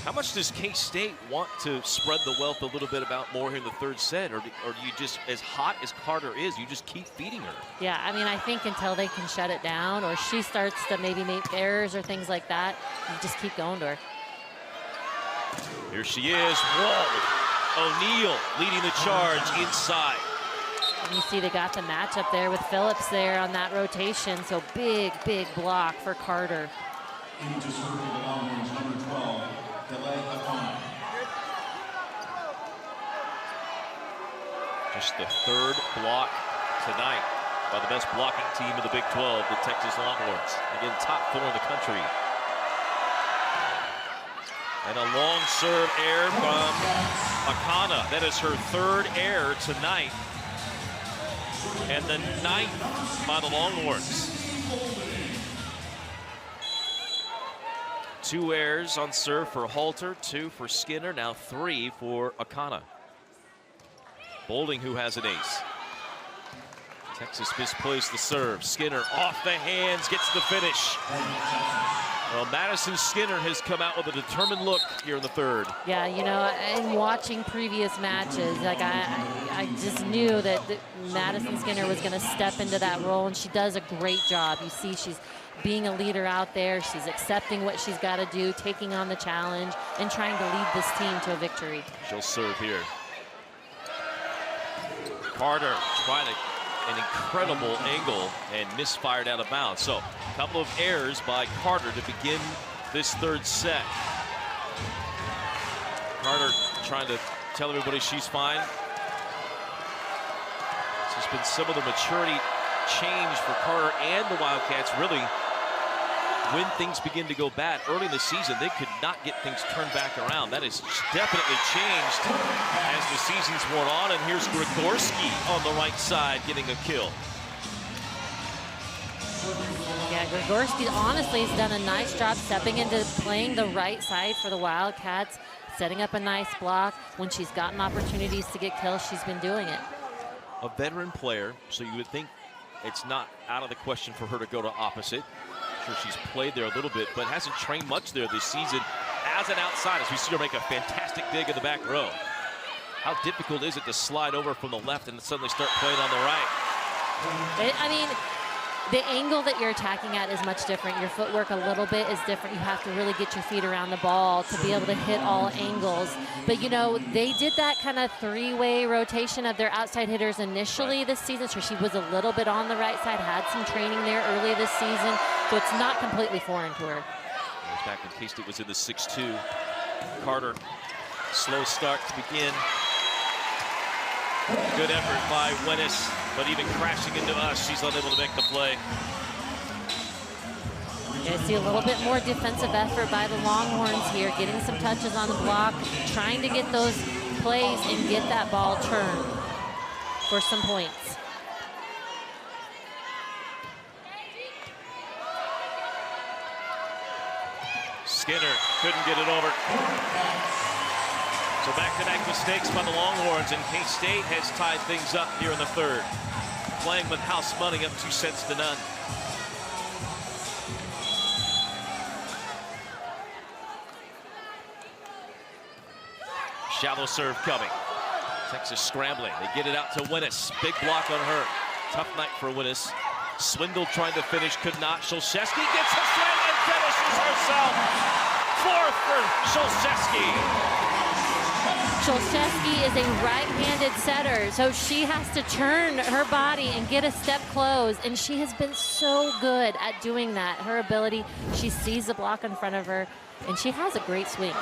How much does K-State want to spread the wealth a little bit about more here in the third set, or do you just, as hot as Carter is, you just keep feeding her? Yeah, I mean, I think until they can shut it down or she starts to maybe make errors or things like that, you just keep going to her. Here she is. Whoa! O'Neal leading the charge inside. And you see they got the matchup there with Phillips there on that rotation, so big block for Carter. Just the third block tonight by the best blocking team in the Big 12, the Texas Longhorns. Again, top 4 in the country. And a long serve error from Akana. That is her 3rd error tonight. And the 9th by the Longhorns. 2 errors on serve for Halter, 2 for Skinner, now 3 for Akana. Bolding, who has an ace. Texas misplays the serve. Skinner off the hands, gets the finish. Well, Madison Skinner has come out with a determined look here in the 3rd. Yeah, you know, in watching previous matches, like I just knew that Madison Skinner was going to step into that role, and she does a great job. You see she's being a leader out there. She's accepting what she's got to do, taking on the challenge, and trying to lead this team to a victory. She'll serve here. Carter trying an incredible angle and misfired out of bounds. So a couple of errors by Carter to begin this 3rd set. Carter trying to tell everybody she's fine. This has been some of the maturity change for Carter and the Wildcats, really. When things begin to go bad early in the season, they could not get things turned back around. That has definitely changed as the season's worn on. And here's Grigorski on the right side getting a kill. Yeah, Grigorski honestly has done a nice job stepping into playing the right side for the Wildcats, setting up a nice block. When she's gotten opportunities to get kills, she's been doing it. A veteran player, so you would think it's not out of the question for her to go to opposite. Sure, she's played there a little bit, but hasn't trained much there this season as an outside, as we see her make a fantastic dig in the back row. How difficult is it to slide over from the left and suddenly start playing on the right? I mean, the angle that you're attacking at is much different. Your footwork a little bit is different. You have to really get your feet around the ball to be able to hit all angles. But, you know, they did that kind of 3-way rotation of their outside hitters initially this season. So she was a little bit on the right side, had some training there early this season. So it's not completely foreign to her. It was back when K-State was in the 6-2. Carter, slow start to begin. Good effort by Winnis, but even crashing into us, she's unable to make the play. I see a little bit more defensive effort by the Longhorns here, getting some touches on the block, trying to get those plays and get that ball turned for some points. Skinner couldn't get it over. So back-to-back mistakes by the Longhorns, and K-State has tied things up here in the third. Playing with house money, up 2-0. Shallow serve coming. Texas scrambling. They get it out to Winnis. Big block on her. Tough night for Winnis. Swindle trying to finish, could not. Szulczewski gets a swing and finishes herself. Fourth for Szulczewski. Szulczewski is a right-handed setter, so she has to turn her body and get a step close, and she has been so good at doing that. Her ability, she sees the block in front of her, and she has a great swing.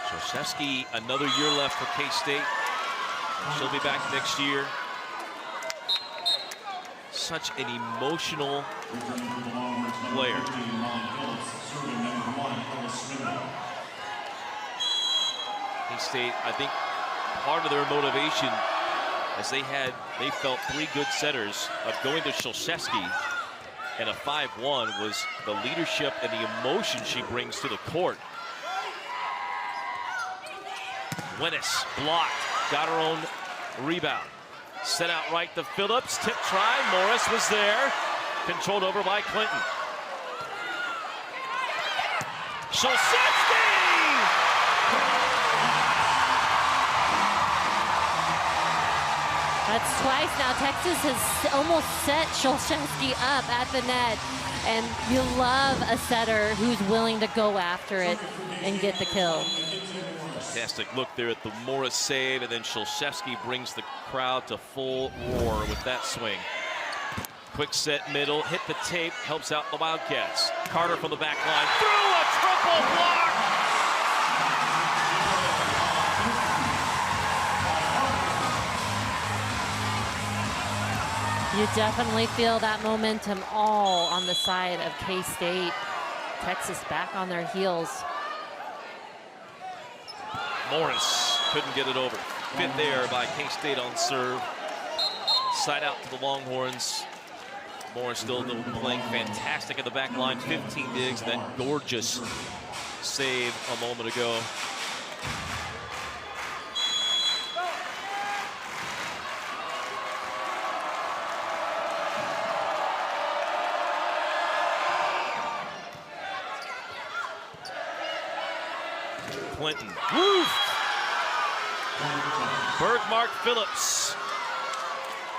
Szulczewski, another year left for K-State. She'll be back next year. Such an emotional player. K-State, I think part of their motivation, as they felt 3 good setters, of going to Szulczewski and a 5-1 was the leadership and the emotion she brings to the court. Winnis blocked, got her own rebound. Set out right to Phillips, tip try, Morris was there. Controlled over by Clinton. Szulczewski! That's twice now. Texas has almost set Szulczewski up at the net. And you love a setter who's willing to go after it and get the kill. Fantastic look there at the Morris save, and then Szulczewski brings the crowd to full roar with that swing. Quick set middle, hit the tape, helps out the Wildcats. Carter from the back line, through a triple block! You definitely feel that momentum all on the side of K-State. Texas back on their heels. Morris couldn't get it over. Fit there by K-State on serve. Side out to the Longhorns. Morris still playing fantastic at the back line. 15 digs, and that gorgeous save a moment ago. Clinton. Woo! Bergmark Phillips.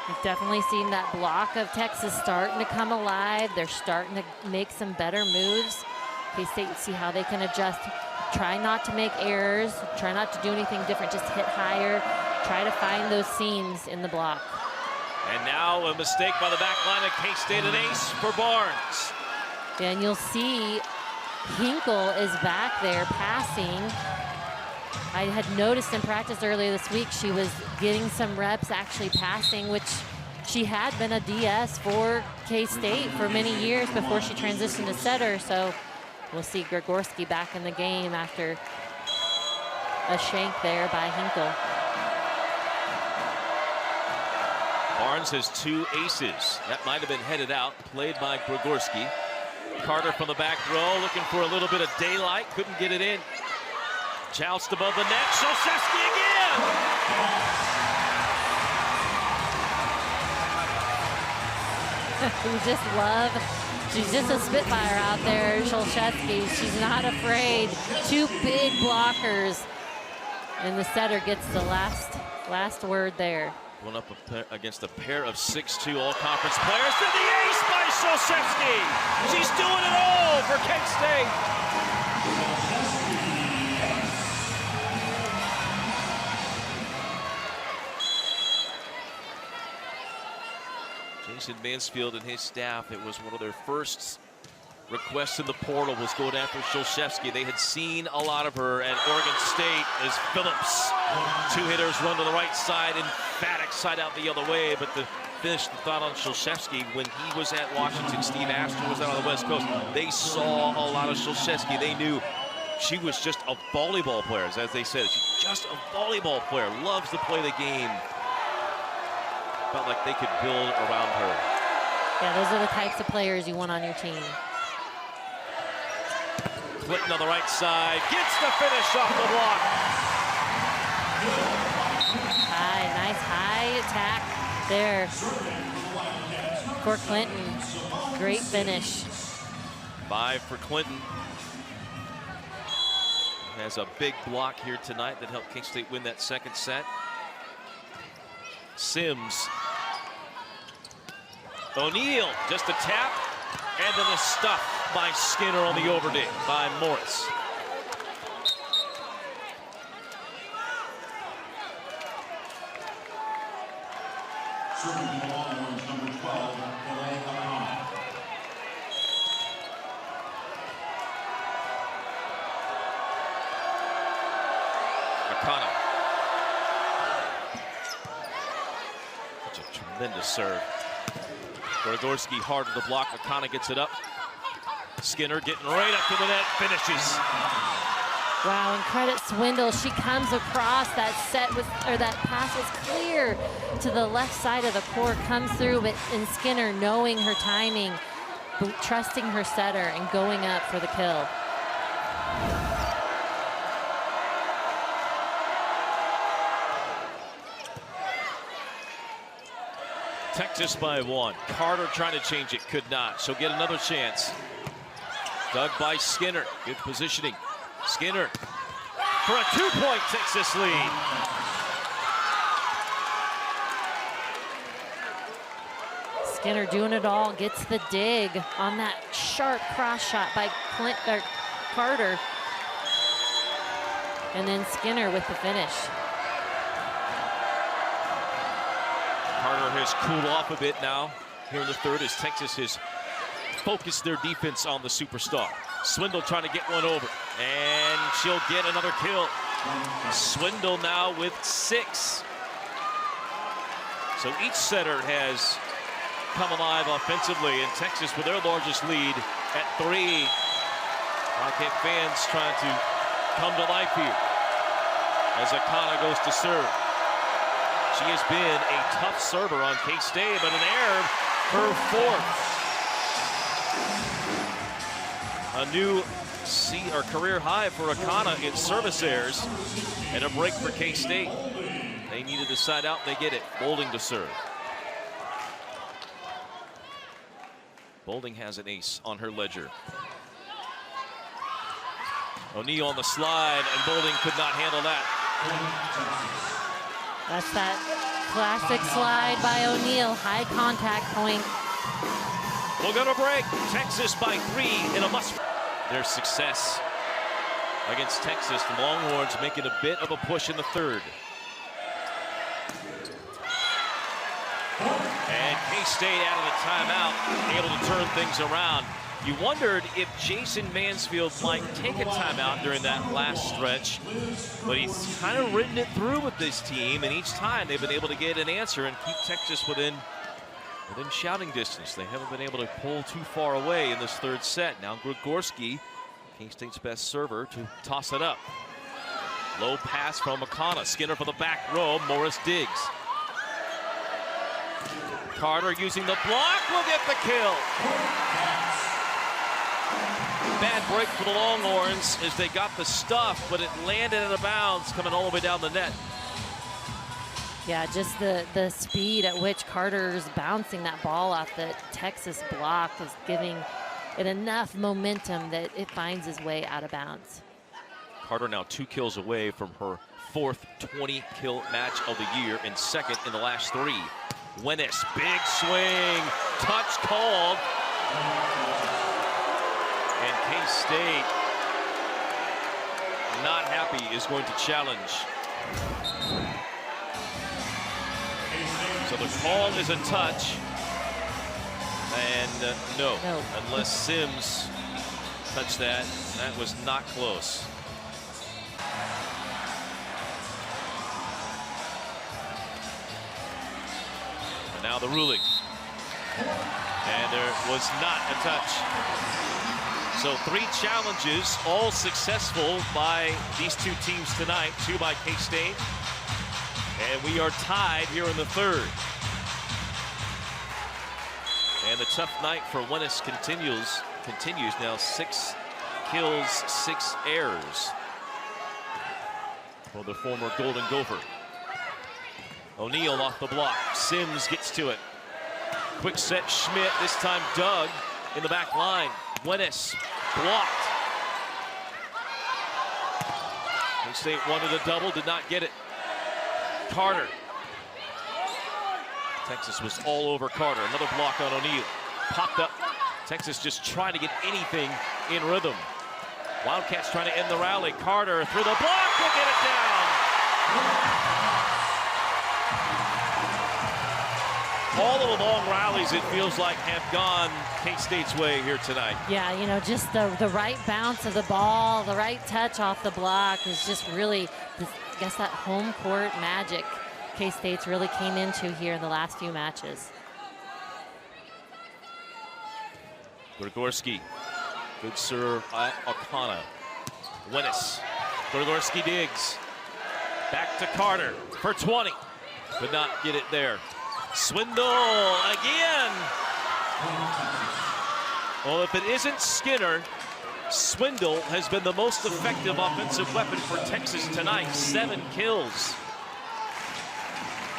We've definitely seen that block of Texas starting to come alive. They're starting to make some better moves. K-State, see how they can adjust. Try not to make errors. Try not to do anything different. Just hit higher. Try to find those seams in the block. And now a mistake by the back line of K-State, an ace for Barnes. And you'll see Hinkle is back there passing. I had noticed in practice earlier this week she was getting some reps actually passing, which she had been a DS for K-State for many years before she transitioned to setter. So we'll see Gregorski back in the game after a shank there by Hinkle. Barnes has 2 aces. That might have been headed out, played by Gregorski. Carter from the back row looking for a little bit of daylight, couldn't get it in. Joust above the net, Szulczewski again! We just love, she's just a spitfire out there, Szulczewski. She's not afraid. 2 big blockers. And the setter gets the last word there. Going up against a pair of 6'2" all-conference players. To the ace by Szulczewski! She's doing it all for K-State! Jason Mansfield and his staff, it was one of their first requests in the portal was going after Szulczewski. They had seen a lot of her at Oregon State as Phillips. 2 hitters run to the right side, emphatic side out the other way, but to finish the thought on Szulczewski, when he was at Washington, Steve Astor was out on the West Coast, they saw a lot of Szulczewski. They knew she was just a volleyball player, as they said. She's just a volleyball player, loves to play the game. Felt like they could build around her. Yeah, those are the types of players you want on your team. Clinton on the right side, gets the finish off the block. attack there for Clinton. Great finish. 5 for Clinton. Has a big block here tonight that helped K-State win that second set. Sims. O'Neal, just a tap, and then a stuff by Skinner on the overdig by Morris. Akana. Such a tremendous serve. Gorgorski harder to block. Akana gets it up. Skinner getting right up to the net, finishes. Wow, and credit Swindle. She comes across that set with, or that pass is clear to the left side of the court, comes through, but and Skinner, knowing her timing, trusting her setter and going up for the kill. Texas by 1. Carter trying to change it, could not. She'll get another chance. Dug by Skinner, good positioning. Skinner for a 2-point Texas lead. Skinner doing it all, gets the dig on that sharp cross shot by Carter. And then Skinner with the finish. Carter has cooled off a bit now here in the third as Texas has focused their defense on the superstar. Swindle trying to get one over, and she'll get another kill. Swindle now with 6. So each setter has come alive offensively, and Texas with their largest lead at 3. Wildcat fans trying to come to life here as Akana goes to serve. She has been a tough server on K-State, but an error, her 4th. A new career high for Akana in service errors, and a break for K-State. They needed the side out, they get it. Boulding to serve. Boulding has an ace on her ledger. O'Neal on the slide, and Boulding could not handle that. That's that classic slide by O'Neal, high contact point. We'll go to break. Texas by 3 in a must. Their success against Texas, the Longhorns making a bit of a push in the third. And K-State out of the timeout, able to turn things around. You wondered if Jason Mansfield might take a timeout during that last stretch, but he's kind of ridden it through with this team, and each time they've been able to get an answer and keep Texas within shouting distance. They haven't been able to pull too far away in this third set. Now Gorgorski, K-State's best server, to toss it up. Low pass from Akana. Skinner for the back row. Morris digs. Carter using the block will get the kill. Bad break for the Longhorns as they got the stuff, but it landed out of bounds coming all the way down the net. Yeah, just the speed at which Carter's bouncing that ball off the Texas block is giving it enough momentum that it finds its way out of bounds. Carter now 2 kills away from her 4th 20-kill match of the year and 2nd in the last 3. Wennis, big swing, touch called. And K-State, not happy, is going to challenge. So the call is a touch, and no, unless Sims touched that. That was not close. And now the ruling, and there was not a touch. So 3 challenges, all successful by these 2 teams tonight, 2 by K-State. And we are tied here in the third. And the tough night for Wennis continues now. 6 kills, 6 errors for the former Golden Gopher. O'Neal off the block. Sims gets to it. Quick set, Schmidt. This time Doug in the back line. Wenis blocked. K-State wanted a double, did not get it. Carter. Texas was all over Carter. Another block on O'Neal. Popped up. Texas just trying to get anything in rhythm. Wildcats trying to end the rally. Carter through the block will get it down. All of the long rallies, it feels like, have gone K-State's way here tonight. Yeah, you know, just the right bounce of the ball, the right touch off the block is just really, I guess, that home court magic K-State's really came into here in the last few matches. Grigorski, good serve by O'Connor. Wenis, Grigorski digs. Back to Carter for 20. Could not get it there. Swindle again. Well, if it isn't Skinner, Swindle has been the most effective offensive weapon for Texas tonight. 7 kills.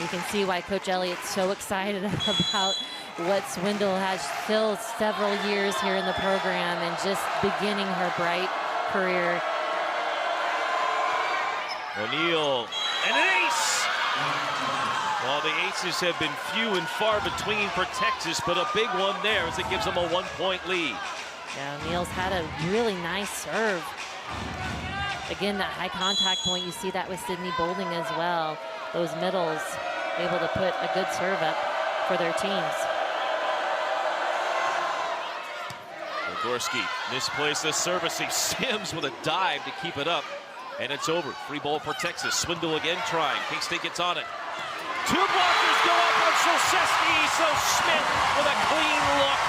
You can see why Coach Elliott's so excited about what Swindle has still several years here in the program and just beginning her bright career. O'Neal, and an ace! Well, the aces have been few and far between for Texas, but a big one there as it gives them a 1-point lead. Yeah, O'Neal's had a really nice serve. Again, that high contact point, you see that with Sydney Bolding as well. Those middles able to put a good serve up for their teams. Gorski misplays the service. He Sims with a dive to keep it up. And it's over. Free ball for Texas. Swindle again trying. K-State gets on it. 2 blockers go up on Solseski, so Schmidt with a clean look.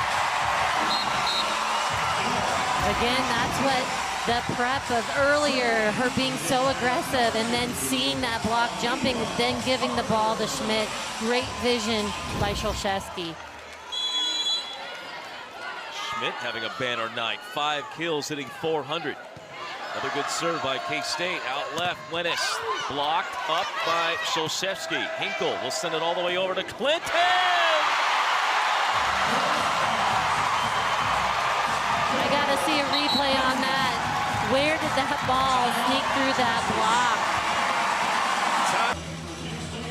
Again, that's what the prep of earlier, her being so aggressive and then seeing that block jumping, then giving the ball to Schmidt. Great vision by Solseski. Schmidt having a banner night. 5 kills, hitting .400. Another good serve by K-State. Out left, Wenis. Blocked up by Solseski. Hinkle will send it all the way over to Clinton. I got to see a replay on that. Where did that ball sneak through that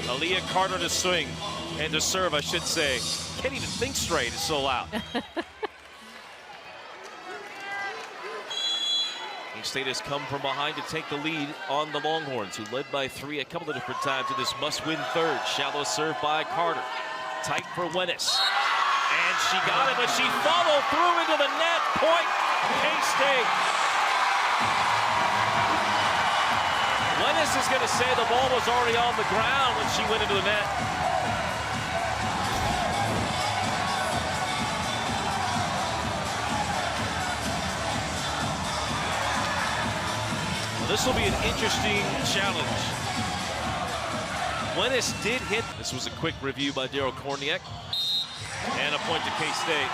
block? Aaliyah Carter to swing and to serve, I should say. Can't even think straight, it's so loud. K-State has come from behind to take the lead on the Longhorns, who led by 3 a couple of different times in this must-win third. Shallow serve by Carter. Tight for Wenis. And she got it, but she followed through into the net. Point, K-State. Wenis is going to say the ball was already on the ground when she went into the net. This will be an interesting challenge. Wenis did hit. This was a quick review by Daryl Korniak. And a point to K-State.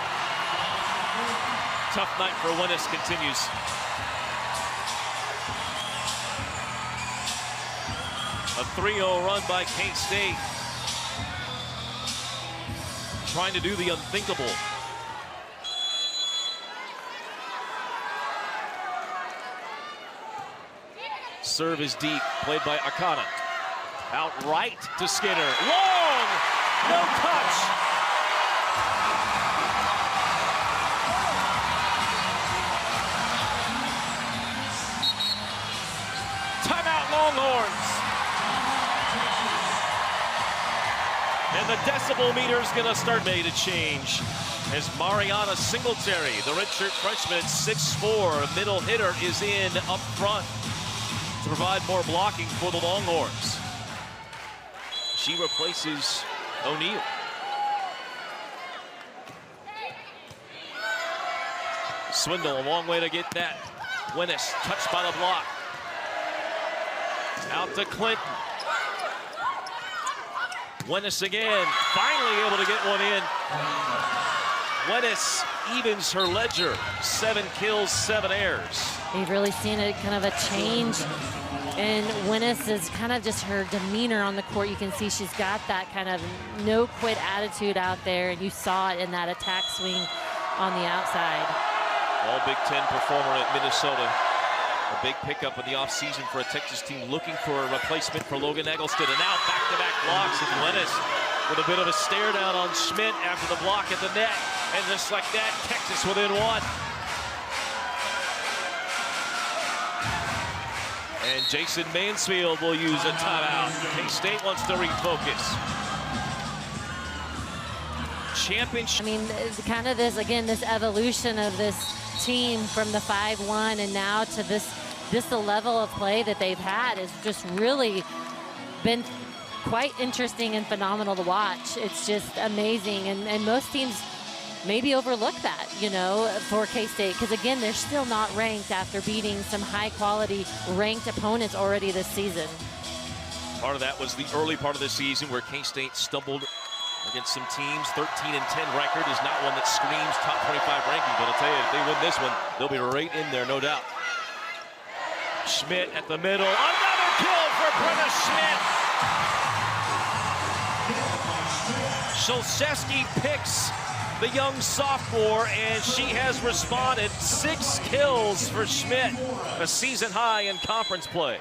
Tough night for Wenis continues. A 3-0 run by K-State. Trying to do the unthinkable. Serve is deep, played by Akana. Out right to Skinner. Long! No touch! Timeout, Longhorns! And the decibel meter is going to start made a change as Mariana Singletary, the redshirt freshman at 6'4", middle hitter, is in up front to provide more blocking for the Longhorns. She replaces O'Neal. Swindle, a long way to get that. Wenis, touched by the block. Out to Clinton. Wenis again, finally able to get one in. Wenis evens her ledger. 7 kills, 7 errors. We've really seen a kind of a change And Winnis is kind of just her demeanor on the court. You can see she's got that kind of no-quit attitude out there, and you saw it in that attack swing on the outside. All Big Ten performer at Minnesota. A big pickup in the offseason for a Texas team looking for a replacement for Logan Eggleston. And now back-to-back blocks, and Winnis with a bit of a stare down on Schmidt after the block at the net. And just like that, Texas within one. And Jason Mansfield will use a timeout. K-State wants to refocus. Championship. I mean, kind of this, again, this evolution of this team from the 5-1 and now to this the level of play that they've had has just really been quite interesting and phenomenal to watch. It's just amazing, and most teams maybe overlook that, you know, for K-State, because again, they're still not ranked after beating some high-quality ranked opponents already this season. Part of that was the early part of the season where K-State stumbled against some teams. 13-10 record is not one that screams top 25 ranking, but I'll tell you, if they win this one, they'll be right in there, no doubt. Schmidt at the middle, another kill for Brenna Schmidt. Szulczewski picks the young sophomore, and she has responded. 6 kills for Schmidt, a season high in conference play.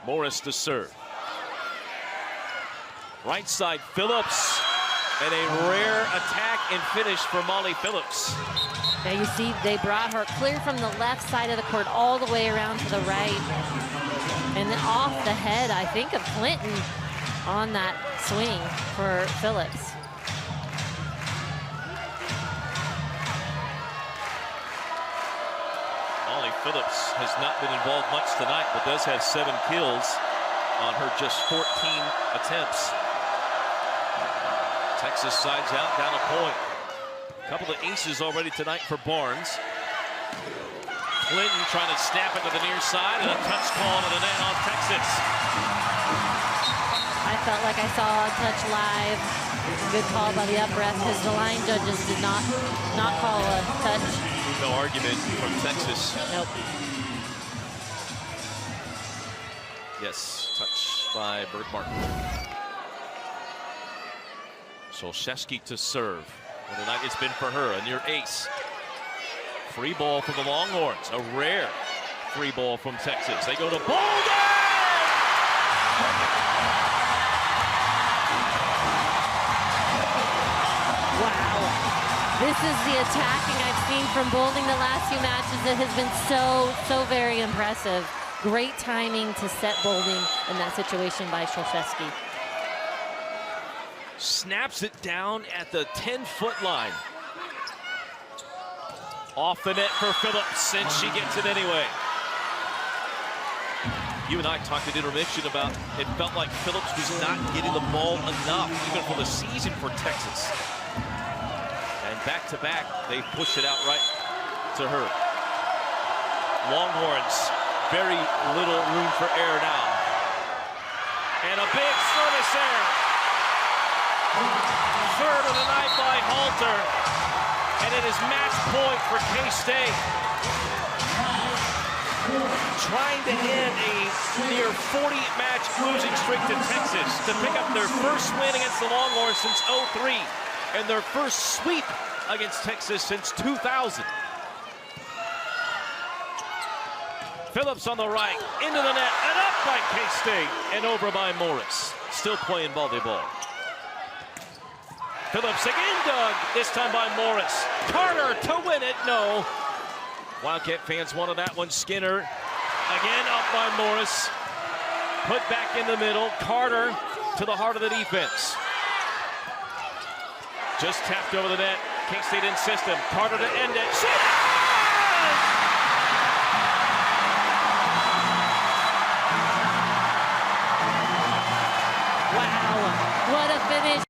Morris to serve. Right side, Phillips, and a rare attack and finish for Molly Phillips. Now you see they brought her clear from the left side of the court all the way around to the right, and then off the head, I think, of Clinton on that swing for Phillips. Molly Phillips has not been involved much tonight, but does have 7 kills on her just 14 attempts. Texas sides out, down a point. A couple of aces already tonight for Barnes. Clinton trying to snap it to the near side, and a touch call to the net on Texas. I felt like I saw a touch live. Good call by the up ref, because the line judges did not call a touch. No argument from Texas. Nope. Yes, touch by Berg Martin. Szulczewski to serve. What a night it's been for her, a near ace. Free ball from the Longhorns, a rare free ball from Texas. They go to Boulder! Wow. This is the attacking I've seen from Boulding the last few matches. It has been so very impressive. Great timing to set Boulding in that situation by Szulczewski. Snaps it down at the 10-foot line. Off the net for Phillips, and she gets it anyway. You and I talked at intermission about it felt like Phillips was not getting the ball enough, even for the season for Texas. And back-to-back, they push it out right to her. Longhorns, very little room for error now. And a big service error. Third of the night by Halter, and it is match point for K-State. Trying to end a near 40-match losing streak to Texas to pick up their first win against the Longhorns since '03 and their first sweep against Texas since 2000. Phillips on the right, into the net, and up by K-State, and over by Morris. Still playing volleyball. Phillips again dug, this time by Morris. Carter to win it, no. Wildcat fans wanted that one. Skinner again up by Morris. Put back in the middle. Carter to the heart of the defense. Just tapped over the net. K-State in system. Carter to end it. She does! Wow, what a finish.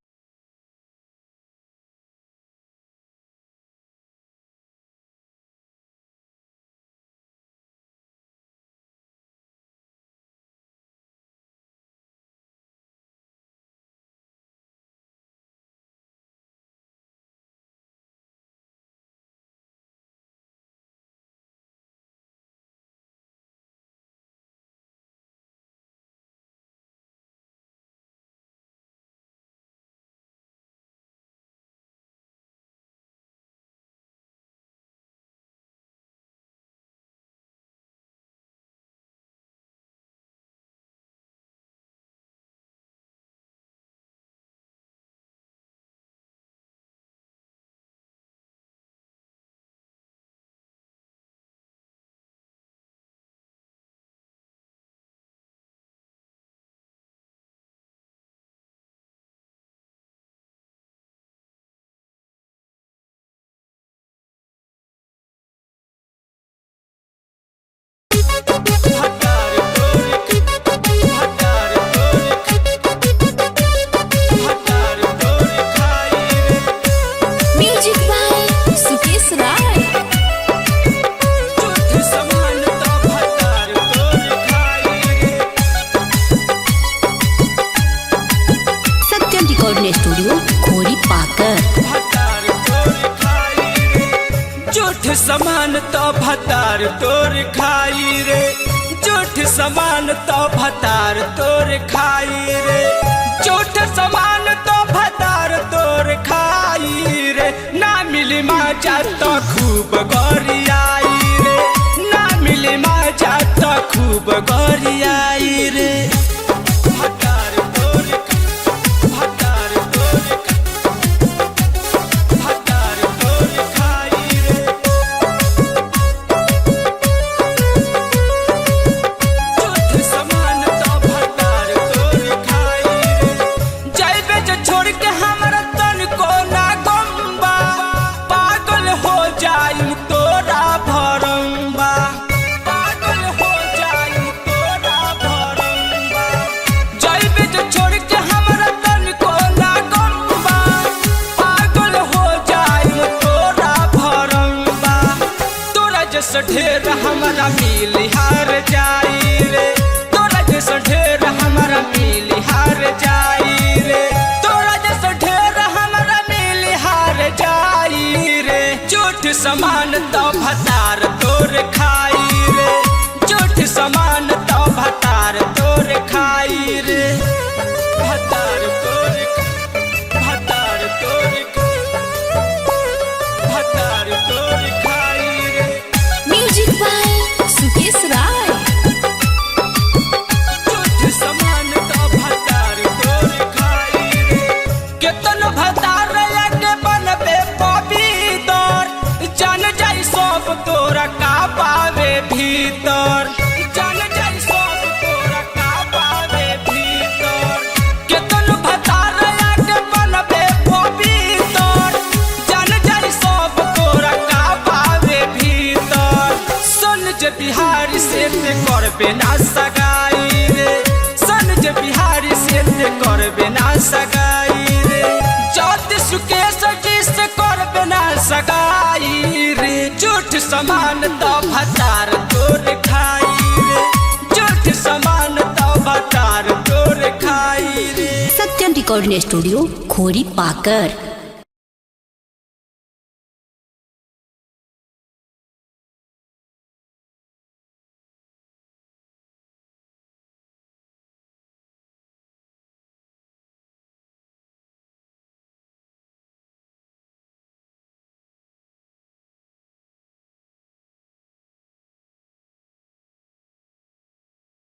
Recording studio खोरी पाकर। झूठ समान तो भतार तोर खाई रे, झूठ समान तो भतार तोर खाई रे, झूठ समान तो भतार तोर खाई रे। ना मिली मजा तो खूब गोरियाई रे, ना मिली मजा तो खूब गोरियाई रे। ढेर हमारा मिली हार जाई रे, तोरा जैसा ढेर हमारा मिली हार जाई रे, तोरा जैसा ढेर हमारा मिली हार जाई रे। झूठ समान तो भतार तोर खाई रे, झूठ समान तो भतार तोर खाई रे। भतार तोर भतार तोर भतार तोर खाई रे। म्यूजिक बाय सुकेश राय। झूठ समान तो भतार तोर खाई रे, केतन भतार लगे बनबे पवित्र, जान जाई सब तोरा का पावे भीतर, जान जाई सब तोरा का पावे भीतर। केतन भतार लगे बनबे पवित्र, जान जाई सब तोरा का पावे भीतर। सन जे बिहारी से ते करबे ना सगाई रे, सन जे बिहारी से ते करबे ना सगाई रे, ज्योति सुकेश जी से करबे ना सगाई रे। झूठ समान तो भतार तोर खाई रे, झूठ समान तो भतार तोर खाई रे। सत्यम रिकॉर्डिंग स्टूडियो खोरी पाकर।